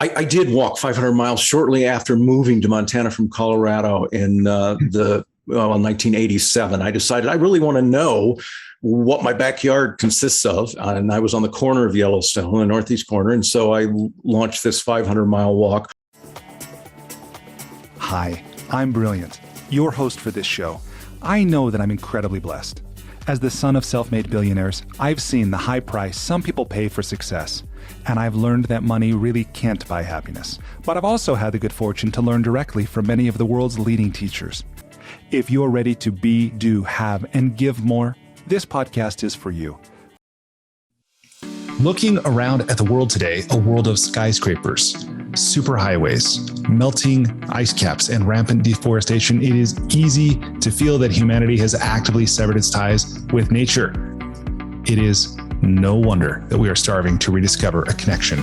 I did walk 500 miles shortly after moving to Montana from Colorado in 1987. I decided I really want to know what my backyard consists of. And I was on the corner of Yellowstone, the northeast corner. And so I launched this 500-mile walk. Hi, I'm Brilliant, your host for this show. I know that I'm incredibly blessed. As the son of self-made billionaires, I've seen the high price some people pay for success. And I've learned that money really can't buy happiness. But I've also had the good fortune to learn directly from many of the world's leading teachers. If you're ready to be, do, have, and give more, this podcast is for you. Looking around at the world today, a world of skyscrapers, superhighways, melting ice caps, and rampant deforestation, it is easy to feel that humanity has actively severed its ties with nature. It is no wonder that we are starving to rediscover a connection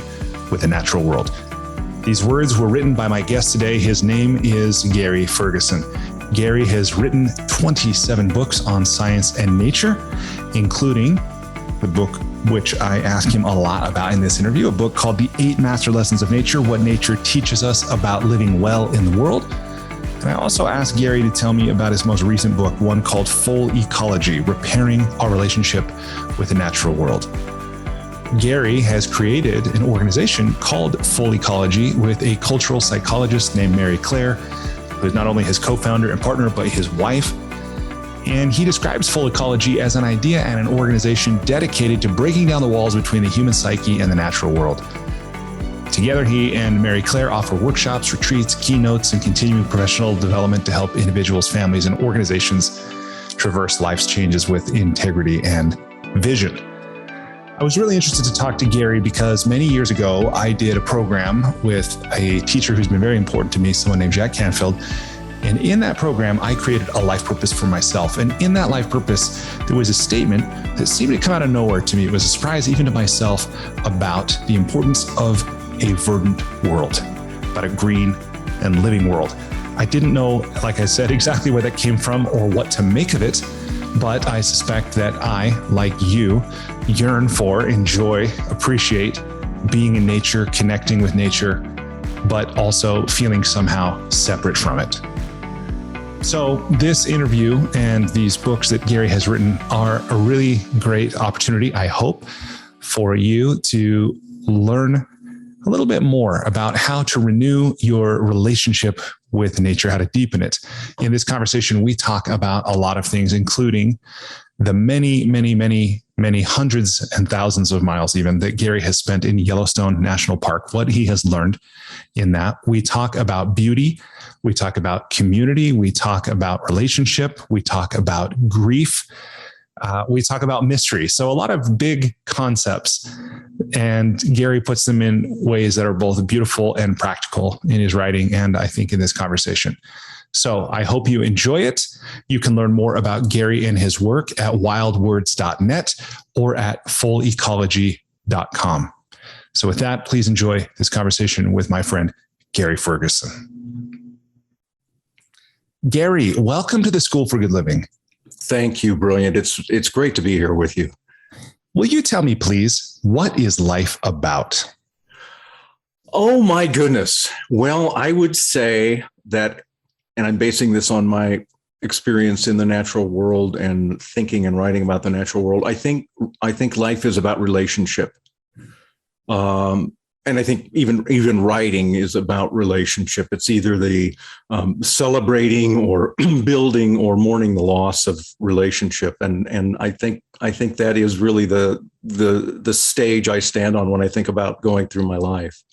with the natural world. These words were written by my guest today. His name is Gary Ferguson. Gary has written 27 books on science and nature, including the book which I ask him a lot about in this interview, a book called The 8 Master Lessons of Nature, What Nature Teaches Us About Living Well in the World. And I also asked Gary to tell me about his most recent book, one called Full Ecology, Repairing Our Relationship with the Natural World. Gary has created an organization called Full Ecology with a cultural psychologist named Mary Clare, who is not only his co-founder and partner, but his wife. And he describes Full Ecology as an idea and an organization dedicated to breaking down the walls between the human psyche and the natural world. Together, he and Mary Clare offer workshops, retreats, keynotes, and continuing professional development to help individuals, families, and organizations traverse life's changes with integrity and vision. I was really interested to talk to Gary because many years ago, I did a program with a teacher who's been very important to me, someone named Jack Canfield. And in that program, I created a life purpose for myself. And in that life purpose, there was a statement that seemed to come out of nowhere to me. It was a surprise even to myself about the importance of a verdant world, about a green and living world. I didn't know, like I said, exactly where that came from or what to make of it, but I suspect that I, like you, yearn for, enjoy, appreciate being in nature, connecting with nature, but also feeling somehow separate from it. So this interview and these books that Gary has written are a really great opportunity, I hope, for you to learn a little bit more about how to renew your relationship with nature, how to deepen it. In this conversation, we talk about a lot of things, including the many hundreds and thousands of miles even that Gary has spent in Yellowstone National Park, what he has learned in that. We talk about beauty. We talk about community. We talk about relationship. We talk about grief. We talk about mystery. So a lot of big concepts, and Gary puts them in ways that are both beautiful and practical in his writing, and I think in this conversation. So I hope you enjoy it. You can learn more about Gary and his work at wildwords.net or at fullecology.com. So with that, please enjoy this conversation with my friend, Gary Ferguson. Gary, welcome to the School for Good Living. Thank you, Brilliant. It's great to be here with you. Will you tell me, please, what is life about? Oh, my goodness. Well, I would say that, and I'm basing this on my experience in the natural world and thinking and writing about the natural world. I think life is about relationship. And I think even writing is about relationship. It's either the celebrating or building or mourning the loss of relationship. And I think that is really the stage I stand on when I think about going through my life.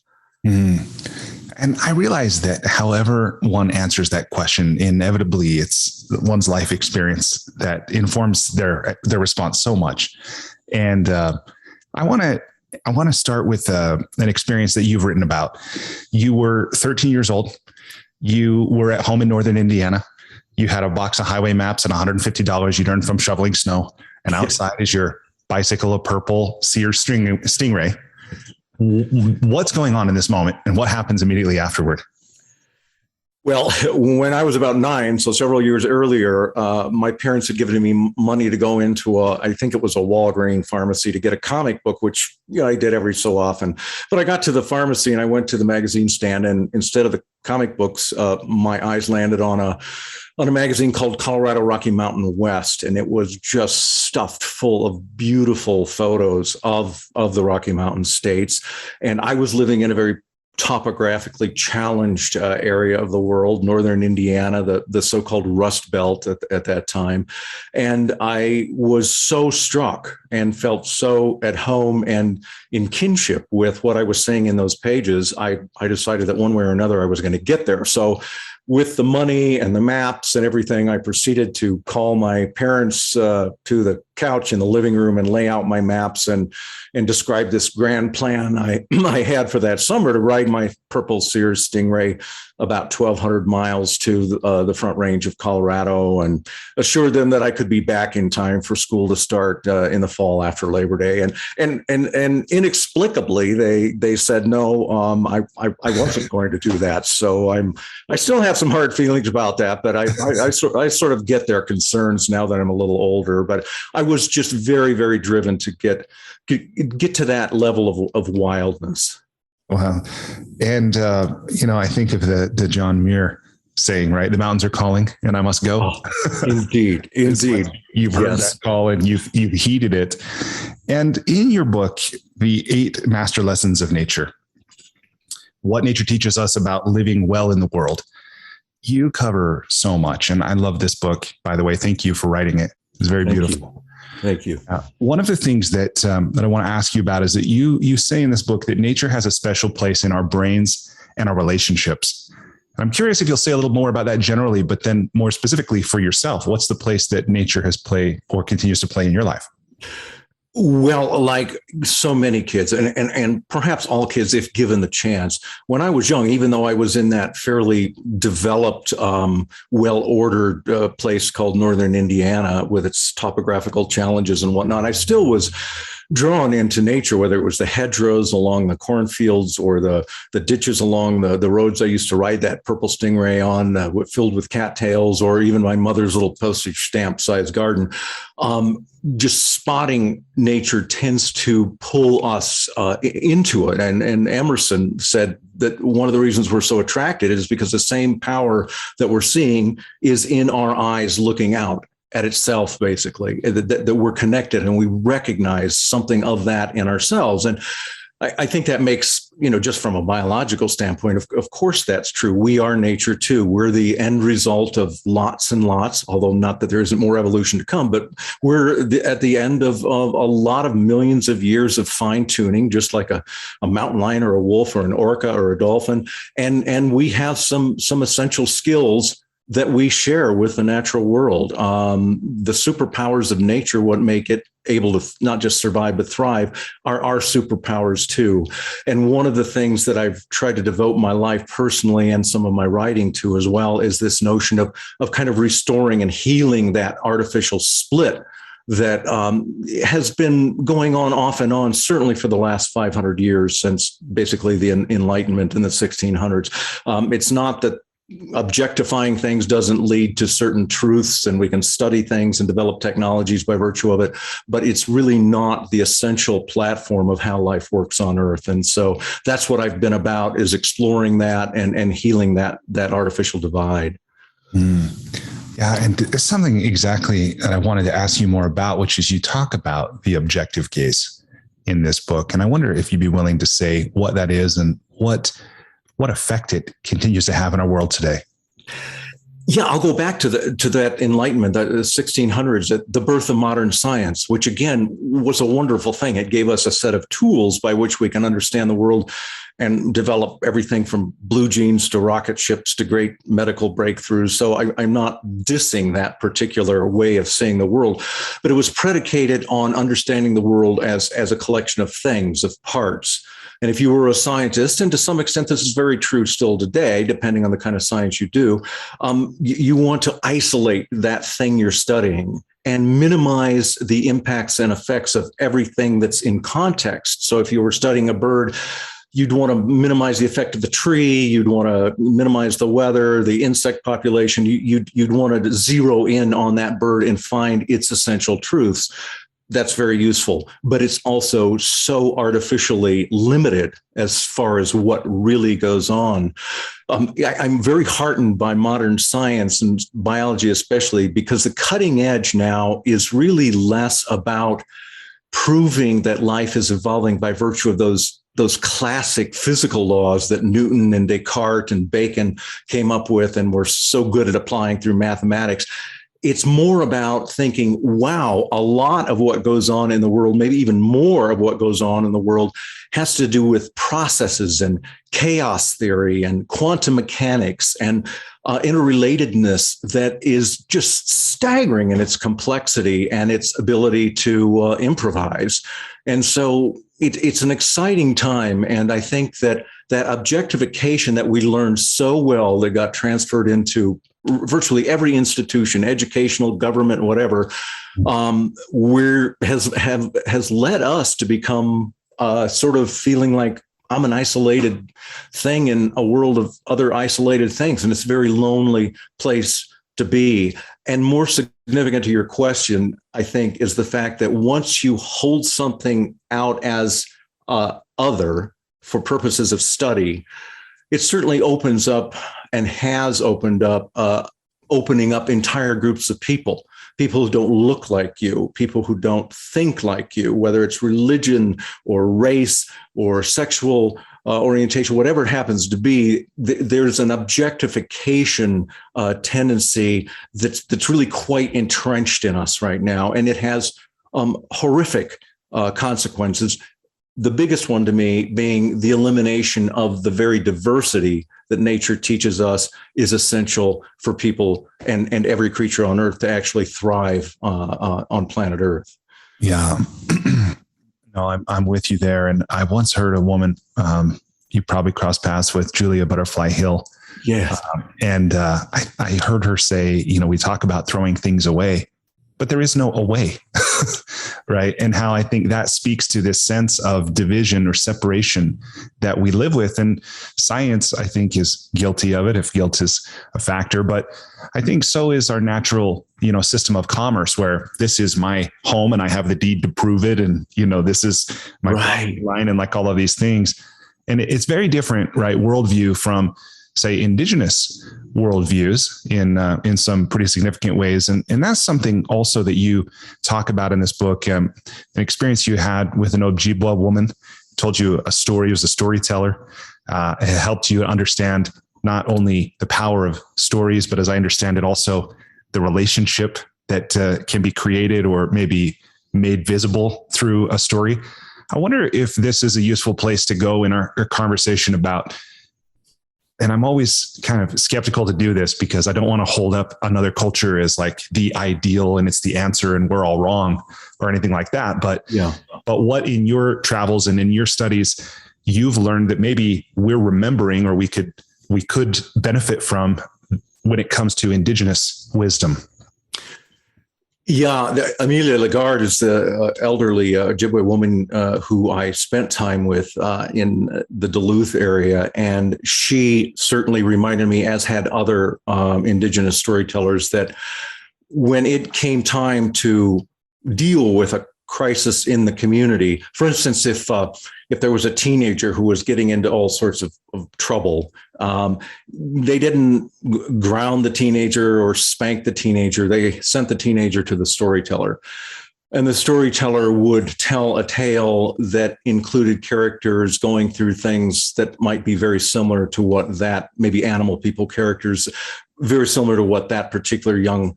And I realize that however one answers that question, inevitably it's one's life experience that informs their response so much. And I want to start with an experience that you've written about. You were 13 years old. You were at home in northern Indiana. You had a box of highway maps and $150 you'd earned from shoveling snow. And outside is your bicycle, a purple Sears Stingray. What's going on in this moment and what happens immediately afterward? Well, when I was about 9, so several years earlier, my parents had given me money to go into I think it was a Walgreens pharmacy to get a comic book, which I did every so often. But I got to the pharmacy and I went to the magazine stand, and instead of the comic books, my eyes landed on a magazine called Colorado Rocky Mountain West, and it was just stuffed full of beautiful photos of the Rocky Mountain states. And I was living in a very topographically challenged area of the world, northern Indiana, the so-called Rust Belt at that time. And I was so struck and felt so at home and in kinship with what I was seeing in those pages. I decided that one way or another I was going to get there. So with the money and the maps and everything, I proceeded to call my parents to the couch in the living room and lay out my maps and describe this grand plan I had for that summer to ride my purple Sears Stingray about 1,200 miles to the Front Range of Colorado, and assured them that I could be back in time for school to start in the fall after Labor Day. And inexplicably, they said no. I wasn't going to do that. So I still have some hard feelings about that, but I sort of get their concerns now that I'm a little older. But I was just very, very driven to get to that level of wildness. Wow. And, I think of the John Muir saying, right? The mountains are calling and I must go. Oh, indeed. Indeed. You've heard that call and you've heeded it. And in your book, The 8 Master Lessons of Nature, what nature teaches us about living well in the world, you cover so much. And I love this book, by the way. Thank you for writing it. It's very beautiful. Thank you. One of the things that I want to ask you about is that you say in this book that nature has a special place in our brains and our relationships. I'm curious if you'll say a little more about that generally, but then more specifically for yourself. What's the place that nature has played or continues to play in your life? Well, like so many kids, and perhaps all kids, if given the chance, when I was young, even though I was in that fairly developed, well-ordered place called Northern Indiana with its topographical challenges and whatnot, I still was drawn into nature, whether it was the hedgerows along the cornfields or the ditches along the roads I used to ride that purple Stingray on, filled with cattails, or even my mother's little postage stamp sized garden. Just spotting nature tends to pull us into it. And Emerson said that one of the reasons we're so attracted is because the same power that we're seeing is in our eyes looking out at itself, basically, that we're connected and we recognize something of that in ourselves. And I think that makes, just from a biological standpoint, of course, that's true. We are nature too. We're the end result of lots and lots, although not that there isn't more evolution to come, but we're at the end of a lot of millions of years of fine tuning, just like a mountain lion or a wolf or an orca or a dolphin. And we have some essential skills that we share with the natural world. The superpowers of nature, what make it able to not just survive, but thrive, are our superpowers too. And one of the things that I've tried to devote my life personally and some of my writing to as well is this notion of kind of restoring and healing that artificial split that has been going on off and on, certainly for the last 500 years, since basically the Enlightenment in the 1600s. It's not that objectifying things doesn't lead to certain truths and we can study things and develop technologies by virtue of it, but it's really not the essential platform of how life works on Earth. And so that's what I've been about, is exploring that and healing that artificial divide. Yeah. And there's something exactly that I wanted to ask you more about, which is you talk about the objective gaze in this book. And I wonder if you'd be willing to say what that is and what effect it continues to have in our world today. Yeah, I'll go back to that Enlightenment, the 1600s, the birth of modern science, which again was a wonderful thing. It gave us a set of tools by which we can understand the world and develop everything from blue jeans to rocket ships to great medical breakthroughs. So I'm not dissing that particular way of seeing the world, but it was predicated on understanding the world as a collection of things, of parts. And if you were a scientist, and to some extent this is very true still today, depending on the kind of science you do, you want to isolate that thing you're studying and minimize the impacts and effects of everything that's in context. So if you were studying a bird, you'd want to minimize the effect of the tree. You'd want to minimize the weather, the insect population. You'd want to zero in on that bird and find its essential truths. That's very useful, but it's also so artificially limited as far as what really goes on. I'm very heartened by modern science and biology, especially because the cutting edge now is really less about proving that life is evolving by virtue of those classic physical laws that Newton and Descartes and Bacon came up with and were so good at applying through mathematics. It's more about thinking, wow, a lot of what goes on in the world, maybe even more of what goes on in the world, has to do with processes and chaos theory and quantum mechanics and interrelatedness that is just staggering in its complexity and its ability to improvise. And so it's an exciting time. And I think that objectification that we learned so well that got transferred into virtually every institution, educational, government, whatever, has led us to become sort of feeling like I'm an isolated thing in a world of other isolated things. And it's a very lonely place to be. And more significant to your question, I think, is the fact that once you hold something out as other for purposes of study, it certainly opens up and has opened up, opening up entire groups of people who don't look like you, people who don't think like you, whether it's religion or race or sexual orientation, whatever it happens to be. There's an objectification tendency that's really quite entrenched in us right now, and it has horrific consequences. The biggest one to me being the elimination of the very diversity that nature teaches us is essential for people and every creature on Earth to actually thrive on planet Earth. Yeah, no, I'm with you there. And I once heard a woman, you probably crossed paths with, Julia Butterfly Hill. Yes. I heard her say, we talk about throwing things away, but there is no away, right? And how I think that speaks to this sense of division or separation that we live with. And science, I think, is guilty of it, if guilt is a factor. But I think so is our natural, system of commerce, where this is my home and I have the deed to prove it. And, this is my line and like all of these things. And it's very different, right? Worldview from, say, Indigenous worldviews in some pretty significant ways. And that's something also that you talk about in this book, an experience you had with an Ojibwa woman, told you a story, was a storyteller. It helped you understand not only the power of stories, but as I understand it, also the relationship that can be created or maybe made visible through a story. I wonder if this is a useful place to go in our conversation about, and I'm always kind of skeptical to do this because I don't want to hold up another culture as like the ideal and it's the answer and we're all wrong or anything like that. But what in your travels and in your studies, you've learned that maybe we're remembering or we could benefit from when it comes to Indigenous wisdom. Yeah, Amelia Lagarde is the elderly Ojibwe woman who I spent time with in the Duluth area. And she certainly reminded me, as had other Indigenous storytellers, that when it came time to deal with a crisis in the community, for instance, if there was a teenager who was getting into all sorts of trouble, they didn't ground the teenager or spank the teenager. They sent the teenager to the storyteller. And the storyteller would tell a tale that included characters going through things that might be very similar to what that, maybe animal people characters, very similar to what that particular young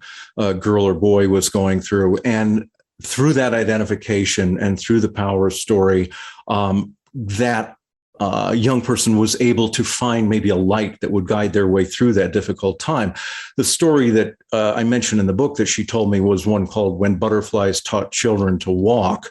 girl or boy was going through. And through that identification and through the power of story, that young person was able to find maybe a light that would guide their way through that difficult time. The story that I mentioned in the book that she told me was one called When Butterflies Taught Children to Walk.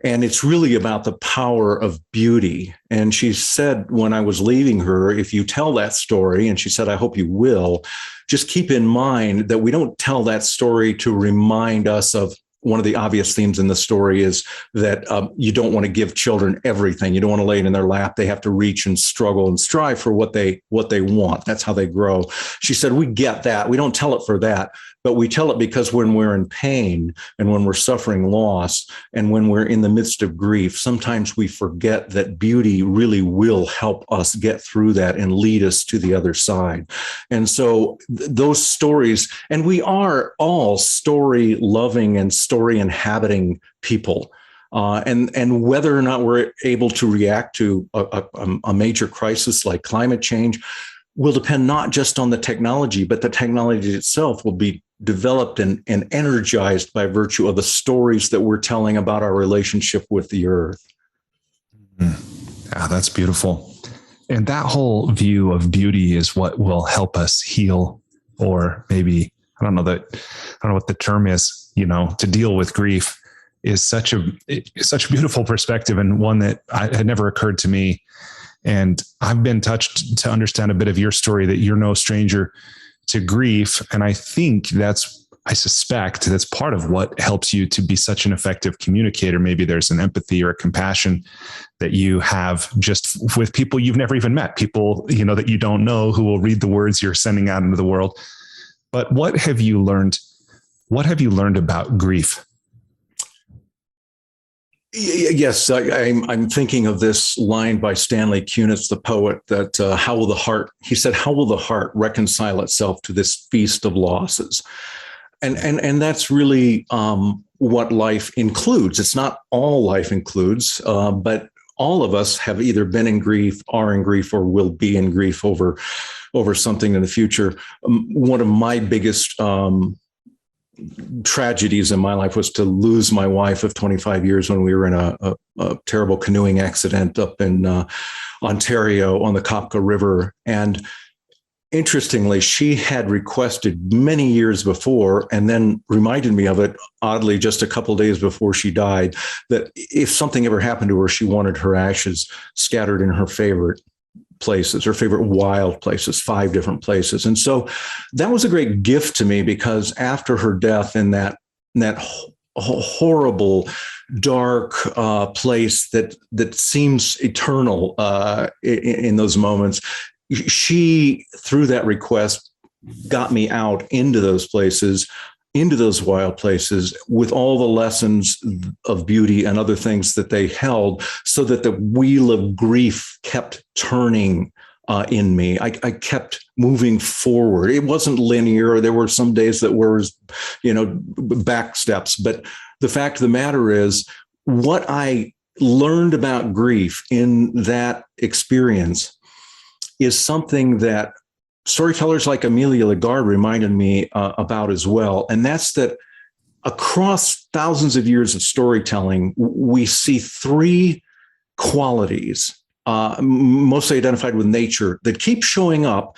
And it's really about the power of beauty. And she said, when I was leaving her, if you tell that story, and she said, I hope you will, just keep in mind that we don't tell that story to remind us of one of the obvious themes in the story is that you don't want to give children everything. You don't want to lay it in their lap. They have to reach and struggle and strive for what they want. That's how they grow. She said, we get that. We don't tell it for that, but we tell it because when we're in pain and when we're suffering loss and when we're in the midst of grief, sometimes we forget that beauty really will help us get through that and lead us to the other side. And so those stories, and we are all story loving and story inhabiting people. And whether or not we're able to react to a major crisis like climate change will depend not just on the technology, but the technology itself will be developed and energized by virtue of the stories that we're telling about our relationship with the earth. Yeah, that's beautiful. And that whole view of beauty is what will help us heal, or maybe, I don't know what the term is, to deal with grief, is such a beautiful perspective, and one that had never occurred to me. And I've been touched to understand a bit of your story, that you're no stranger to grief. And I suspect that's part of what helps you to be such an effective communicator. Maybe there's an empathy or a compassion that you have just with people you've never even met, people, that you don't know, who will read the words you're sending out into the world. But what have you learned? What have you learned about grief? Yes, I'm thinking of this line by Stanley Kunitz, the poet, that how will the heart reconcile itself to this feast of losses? And that's really what life includes. It's not all life includes, but all of us have either been in grief, are in grief, or will be in grief over something in the future. One of my biggest tragedies in my life was to lose my wife of 25 years when we were in a terrible canoeing accident up in Ontario on the Kapka River. And interestingly, she had requested many years before, and then reminded me of it, oddly, just a couple of days before she died, that if something ever happened to her, she wanted her ashes scattered in her favorite places, her favorite wild places, 5 different places. And so that was a great gift to me, because after her death in that horrible, dark place that seems eternal in those moments, she, through that request, got me out into those places, into those wild places, with all the lessons of beauty and other things that they held, so that the wheel of grief kept turning in me. I kept moving forward. It wasn't linear. There were some days that were, back steps. But the fact of the matter is, what I learned about grief in that experience is something that storytellers like Amelia Lagarde reminded me about as well. And that's that across thousands of years of storytelling, we see 3 qualities, mostly identified with nature, that keep showing up.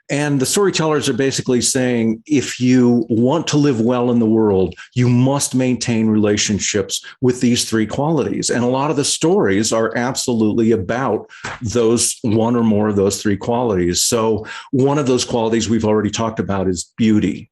And the storytellers are basically saying, if you want to live well in the world, you must maintain relationships with these 3 qualities. And a lot of the stories are absolutely about those, one or more of those 3 qualities. So one of those qualities we've already talked about is beauty.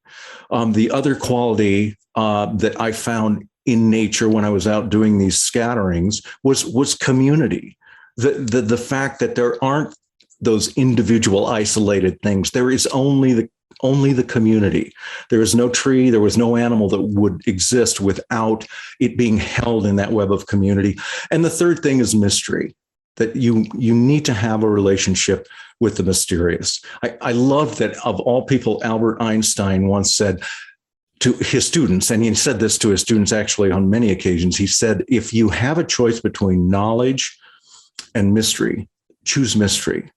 The other quality that I found in nature when I was out doing these scatterings was community. The fact that there aren't those individual isolated things. There is only the community. There is no tree, there was no animal that would exist without it being held in that web of community. And the third thing is mystery, that you need to have a relationship with the mysterious. I love that, of all people, Albert Einstein once said to his students, and he said this to his students actually on many occasions, he said, if you have a choice between knowledge and mystery, choose mystery.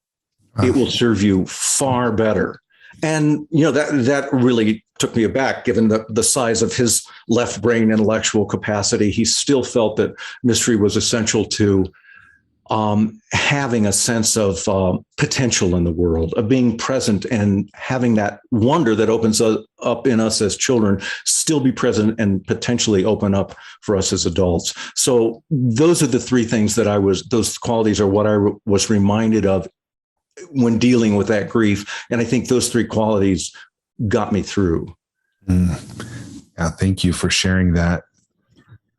It will serve you far better. And, that really took me aback, given the size of his left brain intellectual capacity. He still felt that mystery was essential to having a sense of potential in the world, of being present and having that wonder that opens up in us as children still be present and potentially open up for us as adults. So those are the 3 things that those qualities are what I was reminded of when dealing with that grief. And I think those 3 qualities got me through. Yeah, thank you for sharing that.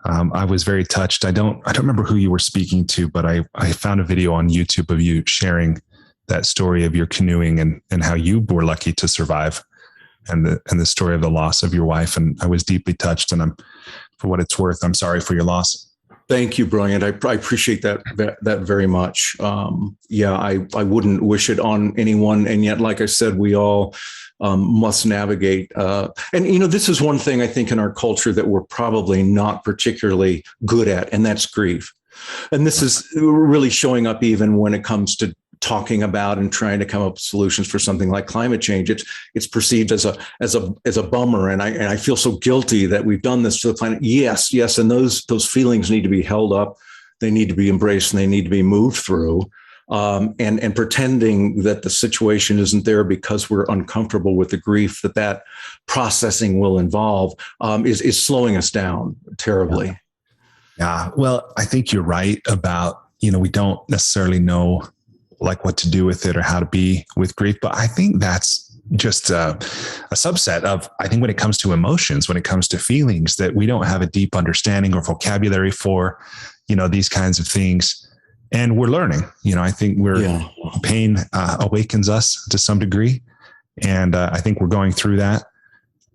I was very touched. I don't remember who you were speaking to, but I found a video on YouTube of you sharing that story of your canoeing and how you were lucky to survive, and the story of the loss of your wife. And I was deeply touched, and for what it's worth, I'm sorry for your loss. Thank you, Brilliant. I appreciate that very much. I wouldn't wish it on anyone. And yet, like I said, we all must navigate. This is one thing I think in our culture that we're probably not particularly good at, and that's grief. And this is really showing up even when it comes to talking about and trying to come up with solutions for something like climate change. It's perceived as a bummer, and I feel so guilty that we've done this to the planet. Yes, and those feelings need to be held up, they need to be embraced, and they need to be moved through. And pretending that the situation isn't there because we're uncomfortable with the grief that processing will involve is slowing us down terribly. Yeah, well, I think you're right about we don't necessarily know like what to do with it or how to be with grief. But I think that's just a subset of, I think when it comes to emotions, when it comes to feelings, that we don't have a deep understanding or vocabulary for, these kinds of things. And we're learning, I think pain awakens us to some degree. And I think we're going through that.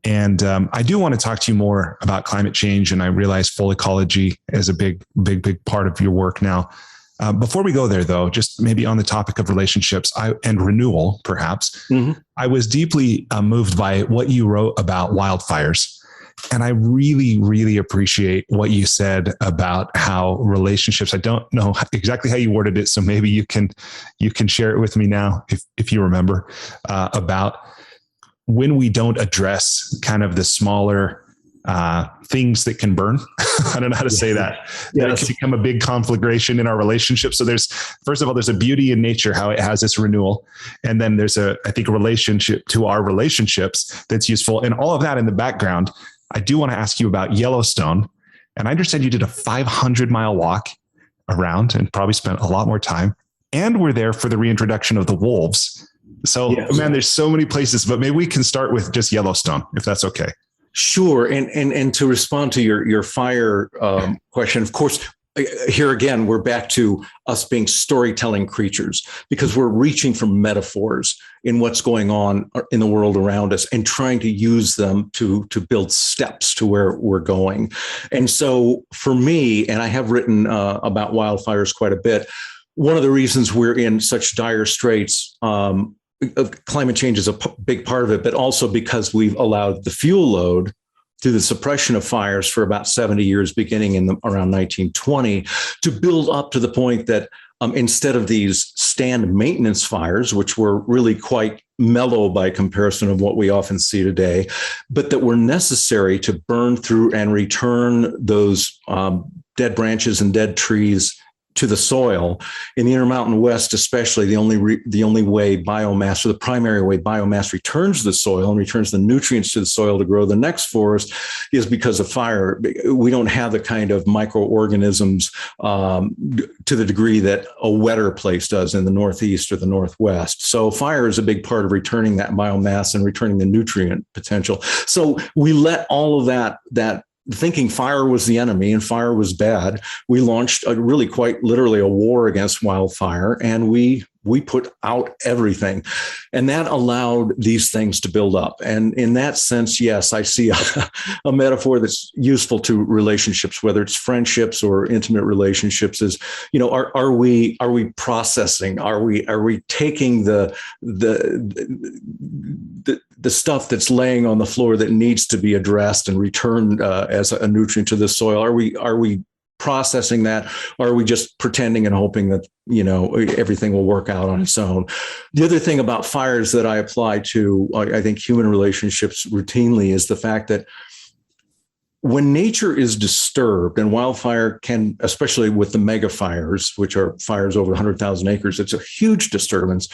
And I do want to talk to you more about climate change. And I realize full ecology is a big part of your work now. Before we go there, though, just maybe on the topic of relationships and renewal, perhaps, I was deeply moved by what you wrote about wildfires. And I really, really appreciate what you said about how relationships, I don't know exactly how you worded it, so maybe you can share it with me now, if you remember, about when we don't address kind of the smaller things that can burn. I don't know how to say that. That it can become a big conflagration in our relationship. So first of all, there's a beauty in nature, how it has this renewal. And then there's a relationship to our relationships that's useful. And all of that in the background, I do want to ask you about Yellowstone. And I understand you did a 500-mile walk around and probably spent a lot more time. And we're there for the reintroduction of the wolves. So, man, there's so many places, but maybe we can start with just Yellowstone, if that's okay. Sure. And to respond to your fire question, of course, here again, we're back to us being storytelling creatures, because we're reaching for metaphors in what's going on in the world around us and trying to use them to build steps to where we're going. And so for me, and I have written about wildfires quite a bit, one of the reasons we're in such dire straits climate change is a big part of it, but also because we've allowed the fuel load through the suppression of fires for about 70 years, beginning in around 1920, to build up to the point that instead of these stand maintenance fires, which were really quite mellow by comparison of what we often see today, but that were necessary to burn through and return those dead branches and dead trees to the soil. In the Intermountain West, especially, the only way biomass, or the primary way biomass returns to the soil and returns the nutrients to the soil to grow the next forest, is because of fire. We don't have the kind of microorganisms to the degree that a wetter place does in the Northeast or the Northwest. So fire is a big part of returning that biomass and returning the nutrient potential. So we let all of that thinking fire was the enemy and fire was bad, we launched really quite literally a war against wildfire, and we put out everything. And that allowed these things to build up. And in that sense, yes, I see a metaphor that's useful to relationships, whether it's friendships or intimate relationships, is, are we processing? Are we taking the stuff that's laying on the floor that needs to be addressed and returned as a nutrient to the soil? Are we processing that, or are we just pretending and hoping that everything will work out on its own? The other thing about fires that I apply to, I think, human relationships routinely, is the fact that when nature is disturbed, and wildfire can, especially with the mega fires, which are fires over 100,000 acres, it's a huge disturbance.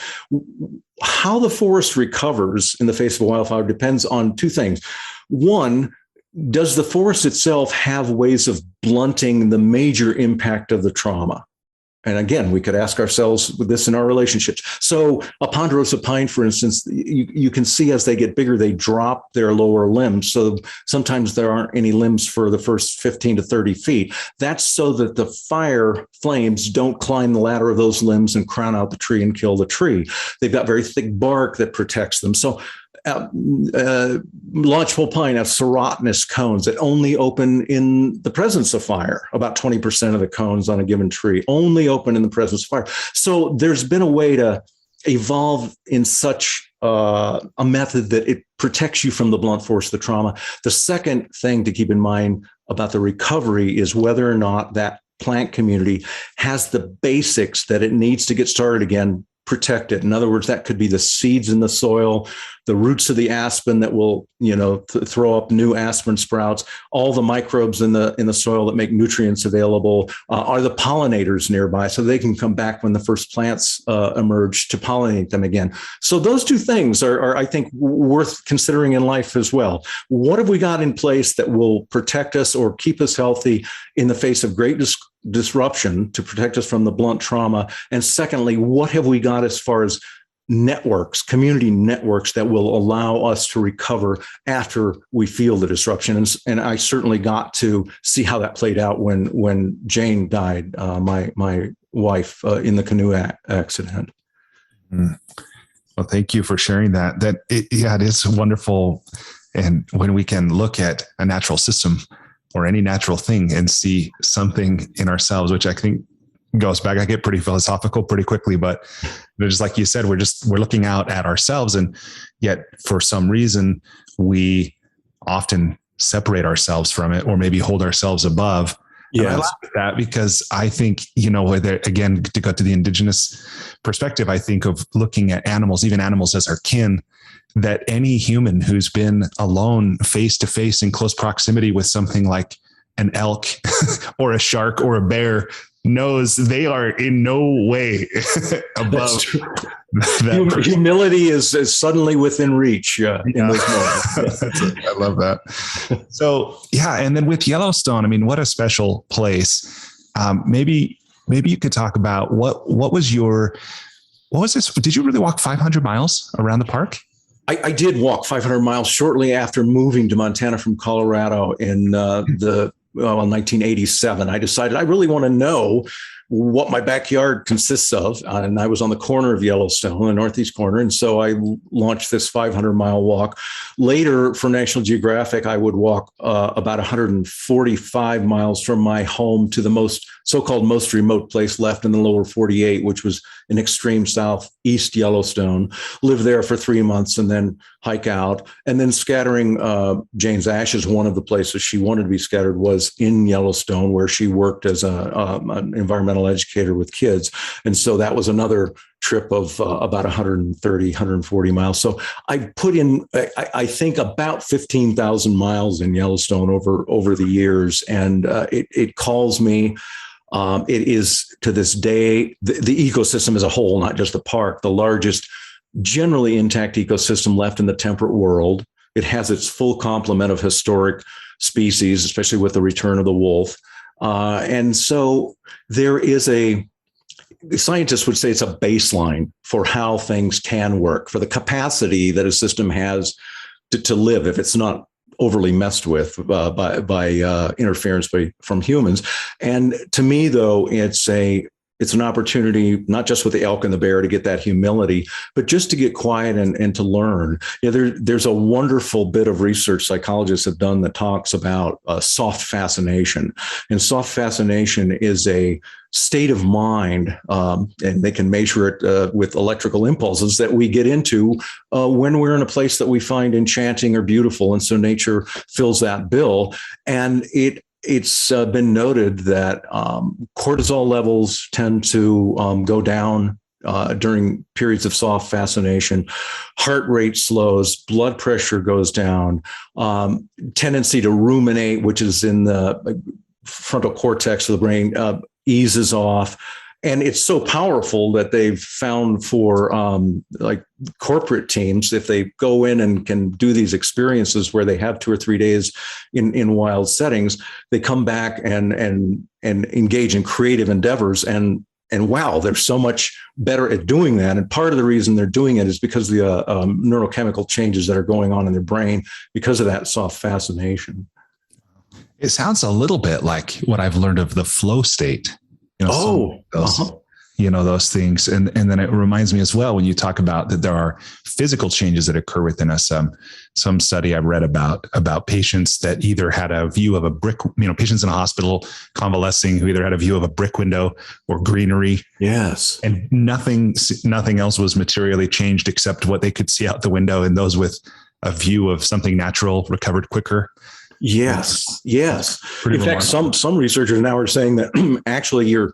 How the forest recovers in the face of a wildfire depends on two things. One, does the forest itself have ways of blunting the major impact of the trauma? And again, we could ask ourselves with this in our relationships. So a ponderosa pine, for instance, you can see as they get bigger, they drop their lower limbs. So sometimes there aren't any limbs for the first 15 to 30 feet. That's so that the fire flames don't climb the ladder of those limbs and crown out the tree and kill the tree. They've got very thick bark that protects them. So lodgepole pine have serotinous cones that only open in the presence of fire. About 20% of the cones on a given tree only open in the presence of fire. So there's been a way to evolve in such a method that it protects you from the blunt force of the trauma. The second thing to keep in mind about the recovery is whether or not that plant community has the basics that it needs to get started again protected. In other words, that could be the seeds in the soil, the roots of the aspen that will, throw up new aspen sprouts, all the microbes in the soil that make nutrients available, are the pollinators nearby so they can come back when the first plants emerge to pollinate them again. So those two things are, I think, worth considering in life as well. What have we got in place that will protect us or keep us healthy in the face of great disruption to protect us from the blunt trauma? And secondly, what have we got as far as networks, community networks that will allow us to recover after we feel the disruption? And I certainly got to see how that played out when Jane died, my wife, in the canoe accident. Mm. Well, thank you for sharing that. It is wonderful. And when we can look at a natural system or any natural thing and see something in ourselves, which I think goes back, I get pretty philosophical pretty quickly, but just like you said, we're looking out at ourselves, and yet for some reason we often separate ourselves from it or maybe hold ourselves above. Yeah, I laugh at that because I think, again, to go to the Indigenous perspective, I think of looking at animals, even animals as our kin, that any human who's been alone face to face in close proximity with something like an elk or a shark or a bear knows they are in no way above that. Humility is suddenly within reach. In those moments. I love that. So, yeah. And then with Yellowstone, I mean, what a special place. Maybe you could talk about what was this? Did you really walk 500 miles around the park? I did walk 500 miles shortly after moving to Montana from Colorado in 1987. I decided I really want to know what my backyard consists of. And I was on the corner of Yellowstone, the northeast corner. And so I launched this 500-mile walk. Later, for National Geographic, I would walk about 145 miles from my home to the so-called most remote place left in the lower 48, which was in extreme southeast Yellowstone. Live there for 3 months and then hike out. And then scattering Jane's ashes, one of the places she wanted to be scattered was in Yellowstone, where she worked as an environmental educator with kids. And so that was another trip of about 130, 140 miles. So I put in, I think, about 15,000 miles in Yellowstone over the years. And it calls me. It is, to this day, the ecosystem as a whole, not just the park, the largest generally intact ecosystem left in the temperate world. It has its full complement of historic species, especially with the return of the wolf. And so there is scientists would say it's a baseline for how things can work, for the capacity that a system has to live if it's not overly messed with by interference from humans. And to me, though, it's an opportunity, not just with the elk and the bear, to get that humility, but just to get quiet and to learn. There's a wonderful bit of research psychologists have done that talks about soft fascination. And soft fascination is a state of mind, and they can measure it with electrical impulses that we get into when we're in a place that we find enchanting or beautiful. And so nature fills that bill. And it's been noted that cortisol levels tend to go down during periods of soft fascination. Heart rate slows, blood pressure goes down, tendency to ruminate, which is in the frontal cortex of the brain, eases off. And it's so powerful that they've found for like corporate teams, if they go in and can do these experiences where they have 2 or 3 days in wild settings, they come back and engage in creative endeavors. And and wow, they're so much better at doing that. And part of the reason they're doing it is because of the neurochemical changes that are going on in their brain because of that soft fascination. It sounds a little bit like what I've learned of the flow state. Those things. And then it reminds me as well, when you talk about that there are physical changes that occur within us. Some study I've read about patients that either had a view of a brick, patients in a hospital convalescing who either had a view of a brick window or greenery. Yes. And nothing else was materially changed except what they could see out the window. And those with a view of something natural recovered quicker. Yes. In fact, remarkable. some researchers now are saying that actually your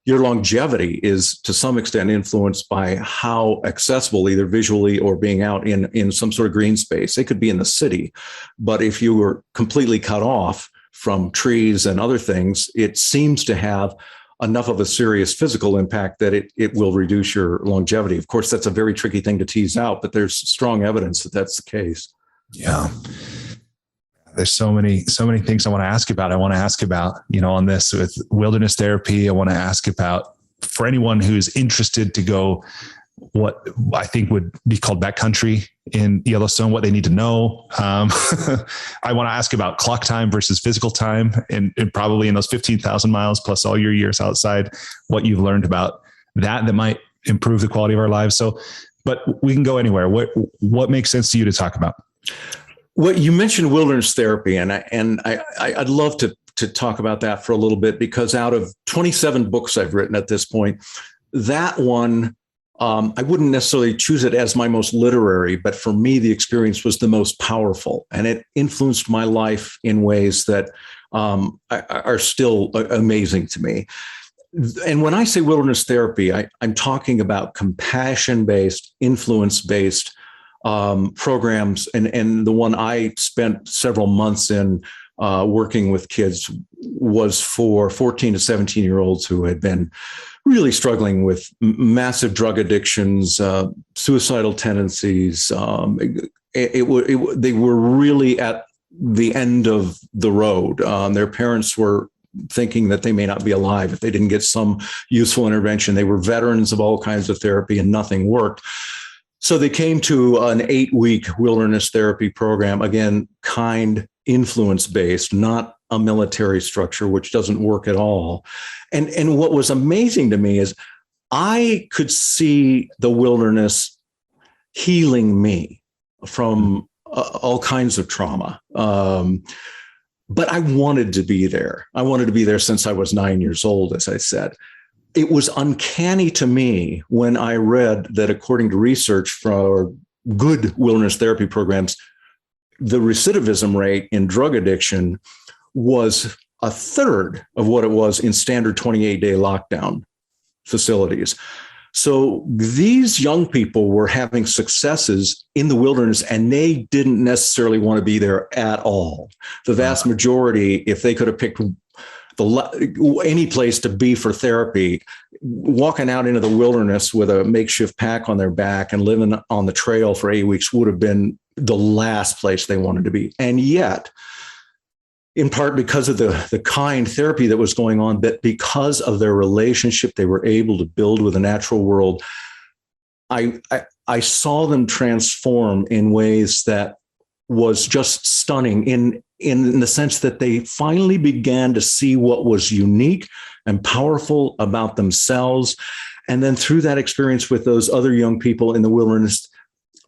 longevity is to some extent influenced by how accessible, either visually or being out in some sort of green space. It could be in the city, but if you were completely cut off from trees and other things, it seems to have enough of a serious physical impact that it will reduce your longevity. Of course, that's a very tricky thing to tease out, but there's strong evidence that that's the case. Yeah. There's so many things I want to ask about. I want to ask about, on this with wilderness therapy. I want to ask about, for anyone who's interested to go, what I think would be called backcountry in Yellowstone, what they need to know. I want to ask about clock time versus physical time, and probably in those 15,000 miles plus all your years outside, what you've learned about that might improve the quality of our lives. So, but we can go anywhere. What makes sense to you to talk about? Well, you mentioned wilderness therapy, and I'd love to talk about that for a little bit, because out of 27 books I've written at this point, that one, I wouldn't necessarily choose it as my most literary, but for me, the experience was the most powerful, and it influenced my life in ways that are still amazing to me. And when I say wilderness therapy, I'm talking about compassion-based, influence-based programs. And the one I spent several months in working with kids was for 14 to 17-year-olds who had been really struggling with massive drug addictions, suicidal tendencies. They were really at the end of the road. Their parents were thinking that they may not be alive if they didn't get some useful intervention. They were veterans of all kinds of therapy and nothing worked. So they came to an 8-week wilderness therapy program, again, kind, influence-based, not a military structure, which doesn't work at all. And what was amazing to me is I could see the wilderness healing me from all kinds of trauma. But I wanted to be there. I wanted to be there since I was 9 years old, as I said. It was uncanny to me when I read that, according to research for good wilderness therapy programs, the recidivism rate in drug addiction was a third of what it was in standard 28-day lockdown facilities. So these young people were having successes in the wilderness, and they didn't necessarily want to be there at all. The vast majority, if they could have picked any place to be for therapy, walking out into the wilderness with a makeshift pack on their back and living on the trail for 8 weeks would have been the last place they wanted to be. And yet, in part because of the kind therapy that was going on, but because of their relationship they were able to build with the natural world, I saw them transform in ways that was just stunning in the sense that they finally began to see what was unique and powerful about themselves. And then through that experience with those other young people in the wilderness,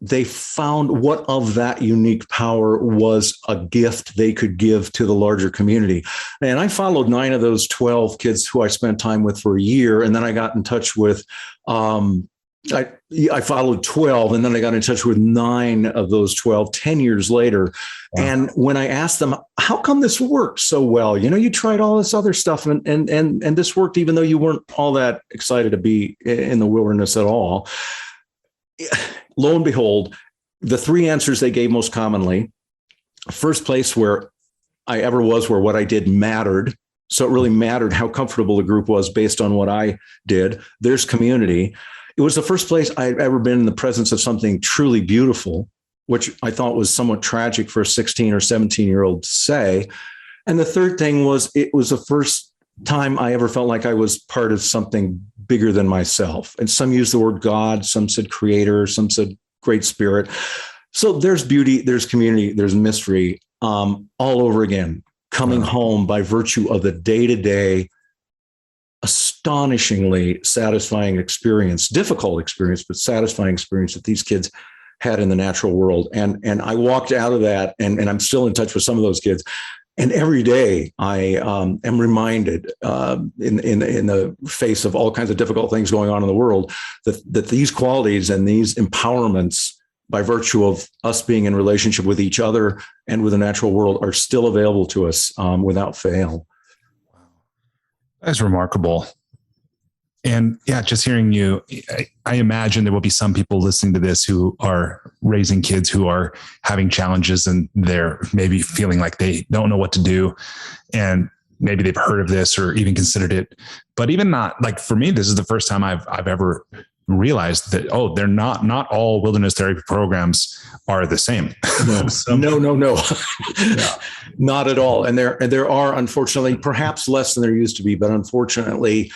they found what of that unique power was a gift they could give to the larger community. And I followed 9 of those 12 kids who I spent time with for a year. And then I got in touch with, I followed 12, and then I got in touch with 9 of those 12 10 years later. Wow. And when I asked them, how come this worked so well? You tried all this other stuff and this worked, even though you weren't all that excited to be in the wilderness at all. Lo and behold, the 3 answers they gave most commonly: first place where I ever was, where what I did mattered. So it really mattered how comfortable the group was based on what I did. There's community. It was the first place I'd ever been in the presence of something truly beautiful, which I thought was somewhat tragic for a 16 or 17-year-old to say. And the third thing was, it was the first time I ever felt like I was part of something bigger than myself. And some use the word God, some said creator, some said great spirit. So there's beauty, there's community, there's mystery, all over again, coming home by virtue of the day-to-day, astonishingly satisfying experience, difficult experience, but satisfying experience that these kids had in the natural world. And I walked out of that, and I'm still in touch with some of those kids. And every day I am reminded in the face of all kinds of difficult things going on in the world that these qualities and these empowerments, by virtue of us being in relationship with each other and with the natural world, are still available to us without fail. That's remarkable. And yeah, just hearing you, I imagine there will be some people listening to this who are raising kids who are having challenges, and they're maybe feeling like they don't know what to do. And maybe they've heard of this or even considered it, but even not, like for me, this is the first time I've ever realized that, they're not all wilderness therapy programs are the same. No. Yeah. Not at all. And there are, unfortunately, perhaps less than there used to be, but unfortunately,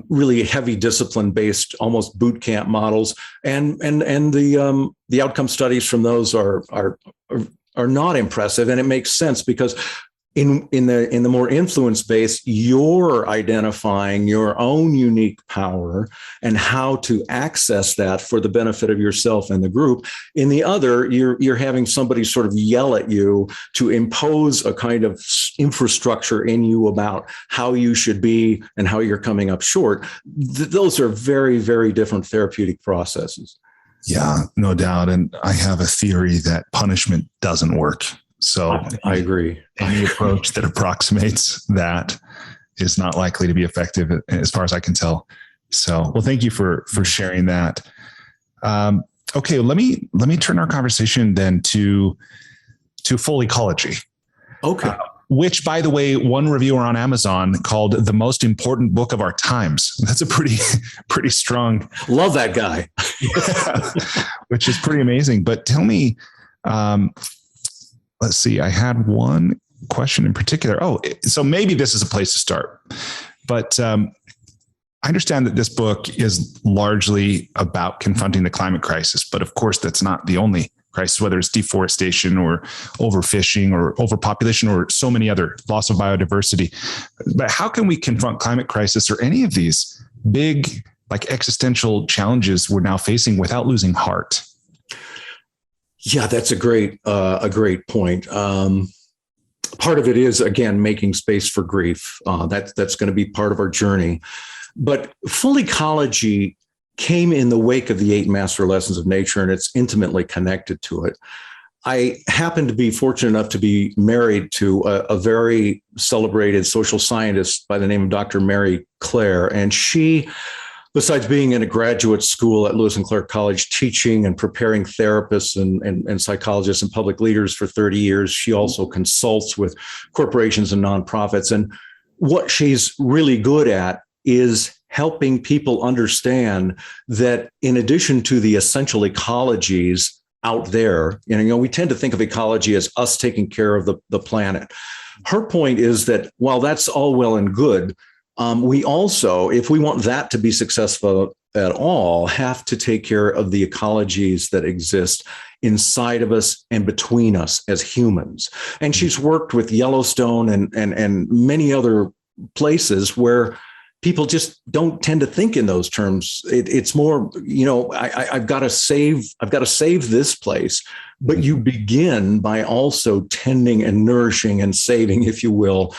really heavy discipline based, almost boot camp models. And the outcome studies from those are not impressive. And it makes sense because in the more influence based, you're identifying your own unique power and how to access that for the benefit of yourself and the group. In the other, you're having somebody sort of yell at you to impose a kind of infrastructure in you about how you should be and how you're coming up short. Those are very, very different therapeutic processes. Yeah, no doubt. And I have a theory that punishment doesn't work. So I agree. Any approach that approximates that is not likely to be effective, as far as I can tell. So, well, thank you for sharing that. Okay, let me turn our conversation then to full ecology. Okay. Which, by the way, one reviewer on Amazon called the most important book of our times. That's a pretty strong. Love that guy. Yeah, which is pretty amazing. But tell me, let's see, I had one question in particular. So maybe this is a place to start. But I understand that this book is largely about confronting the climate crisis. But of course, that's not the only crisis, whether it's deforestation or overfishing or overpopulation or so many other loss of biodiversity. But how can we confront climate crisis or any of these big, like existential challenges we're now facing without losing heart? Yeah, that's a great point. Part of it is, again, making space for grief. That's going to be part of our journey. But full ecology came in the wake of the 8 master lessons of nature, and it's intimately connected to it. I happen to be fortunate enough to be married to a very celebrated social scientist by the name of Dr. Mary Clare, and she, besides being in a graduate school at Lewis and Clark College, teaching and preparing therapists and psychologists and public leaders for 30 years, she also consults with corporations and nonprofits. And what she's really good at is helping people understand that in addition to the essential ecologies out there, we tend to think of ecology as us taking care of the planet. Her point is that while that's all well and good, we also, if we want that to be successful at all, have to take care of the ecologies that exist inside of us and between us as humans. And she's worked with Yellowstone and many other places where people just don't tend to think in those terms. It's more, I've got to save this place. But you begin by also tending and nourishing and saving, if you will,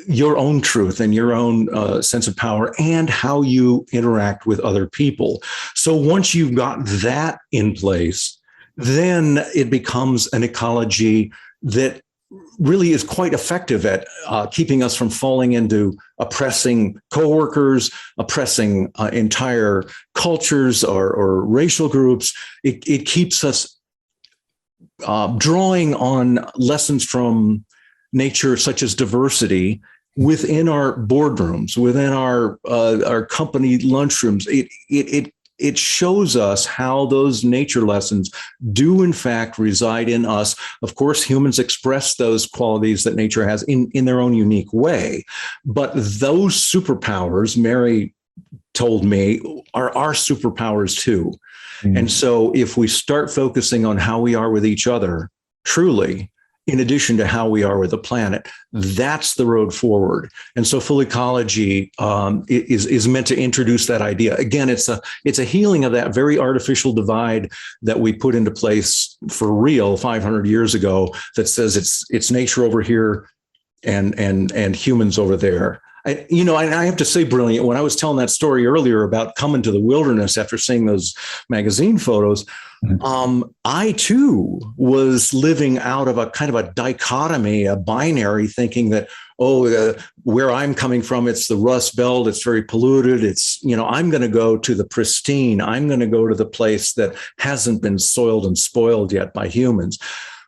your own truth and your own sense of power and how you interact with other people. So once you've got that in place, then it becomes an ecology that really is quite effective at keeping us from falling into oppressing coworkers, oppressing entire cultures or racial groups. It keeps us drawing on lessons from nature, such as diversity, within our boardrooms, within our company lunchrooms. It it shows us how those nature lessons do in fact reside in us. Of course, humans express those qualities that nature has in their own unique way. But those superpowers, Mary told me, are our superpowers too. Mm. And so if we start focusing on how we are with each other, truly, in addition to how we are with the planet, that's the road forward. And so full ecology is meant to introduce that idea. Again, it's a healing of that very artificial divide that we put into place for real 500 years ago that says it's nature over here and humans over there. I have to say, brilliant, when I was telling that story earlier about coming to the wilderness after seeing those magazine photos, I too was living out of a kind of a dichotomy, a binary, thinking that, where I'm coming from, it's the Rust Belt, it's very polluted. I'm going to go to the pristine. I'm going to go to the place that hasn't been soiled and spoiled yet by humans.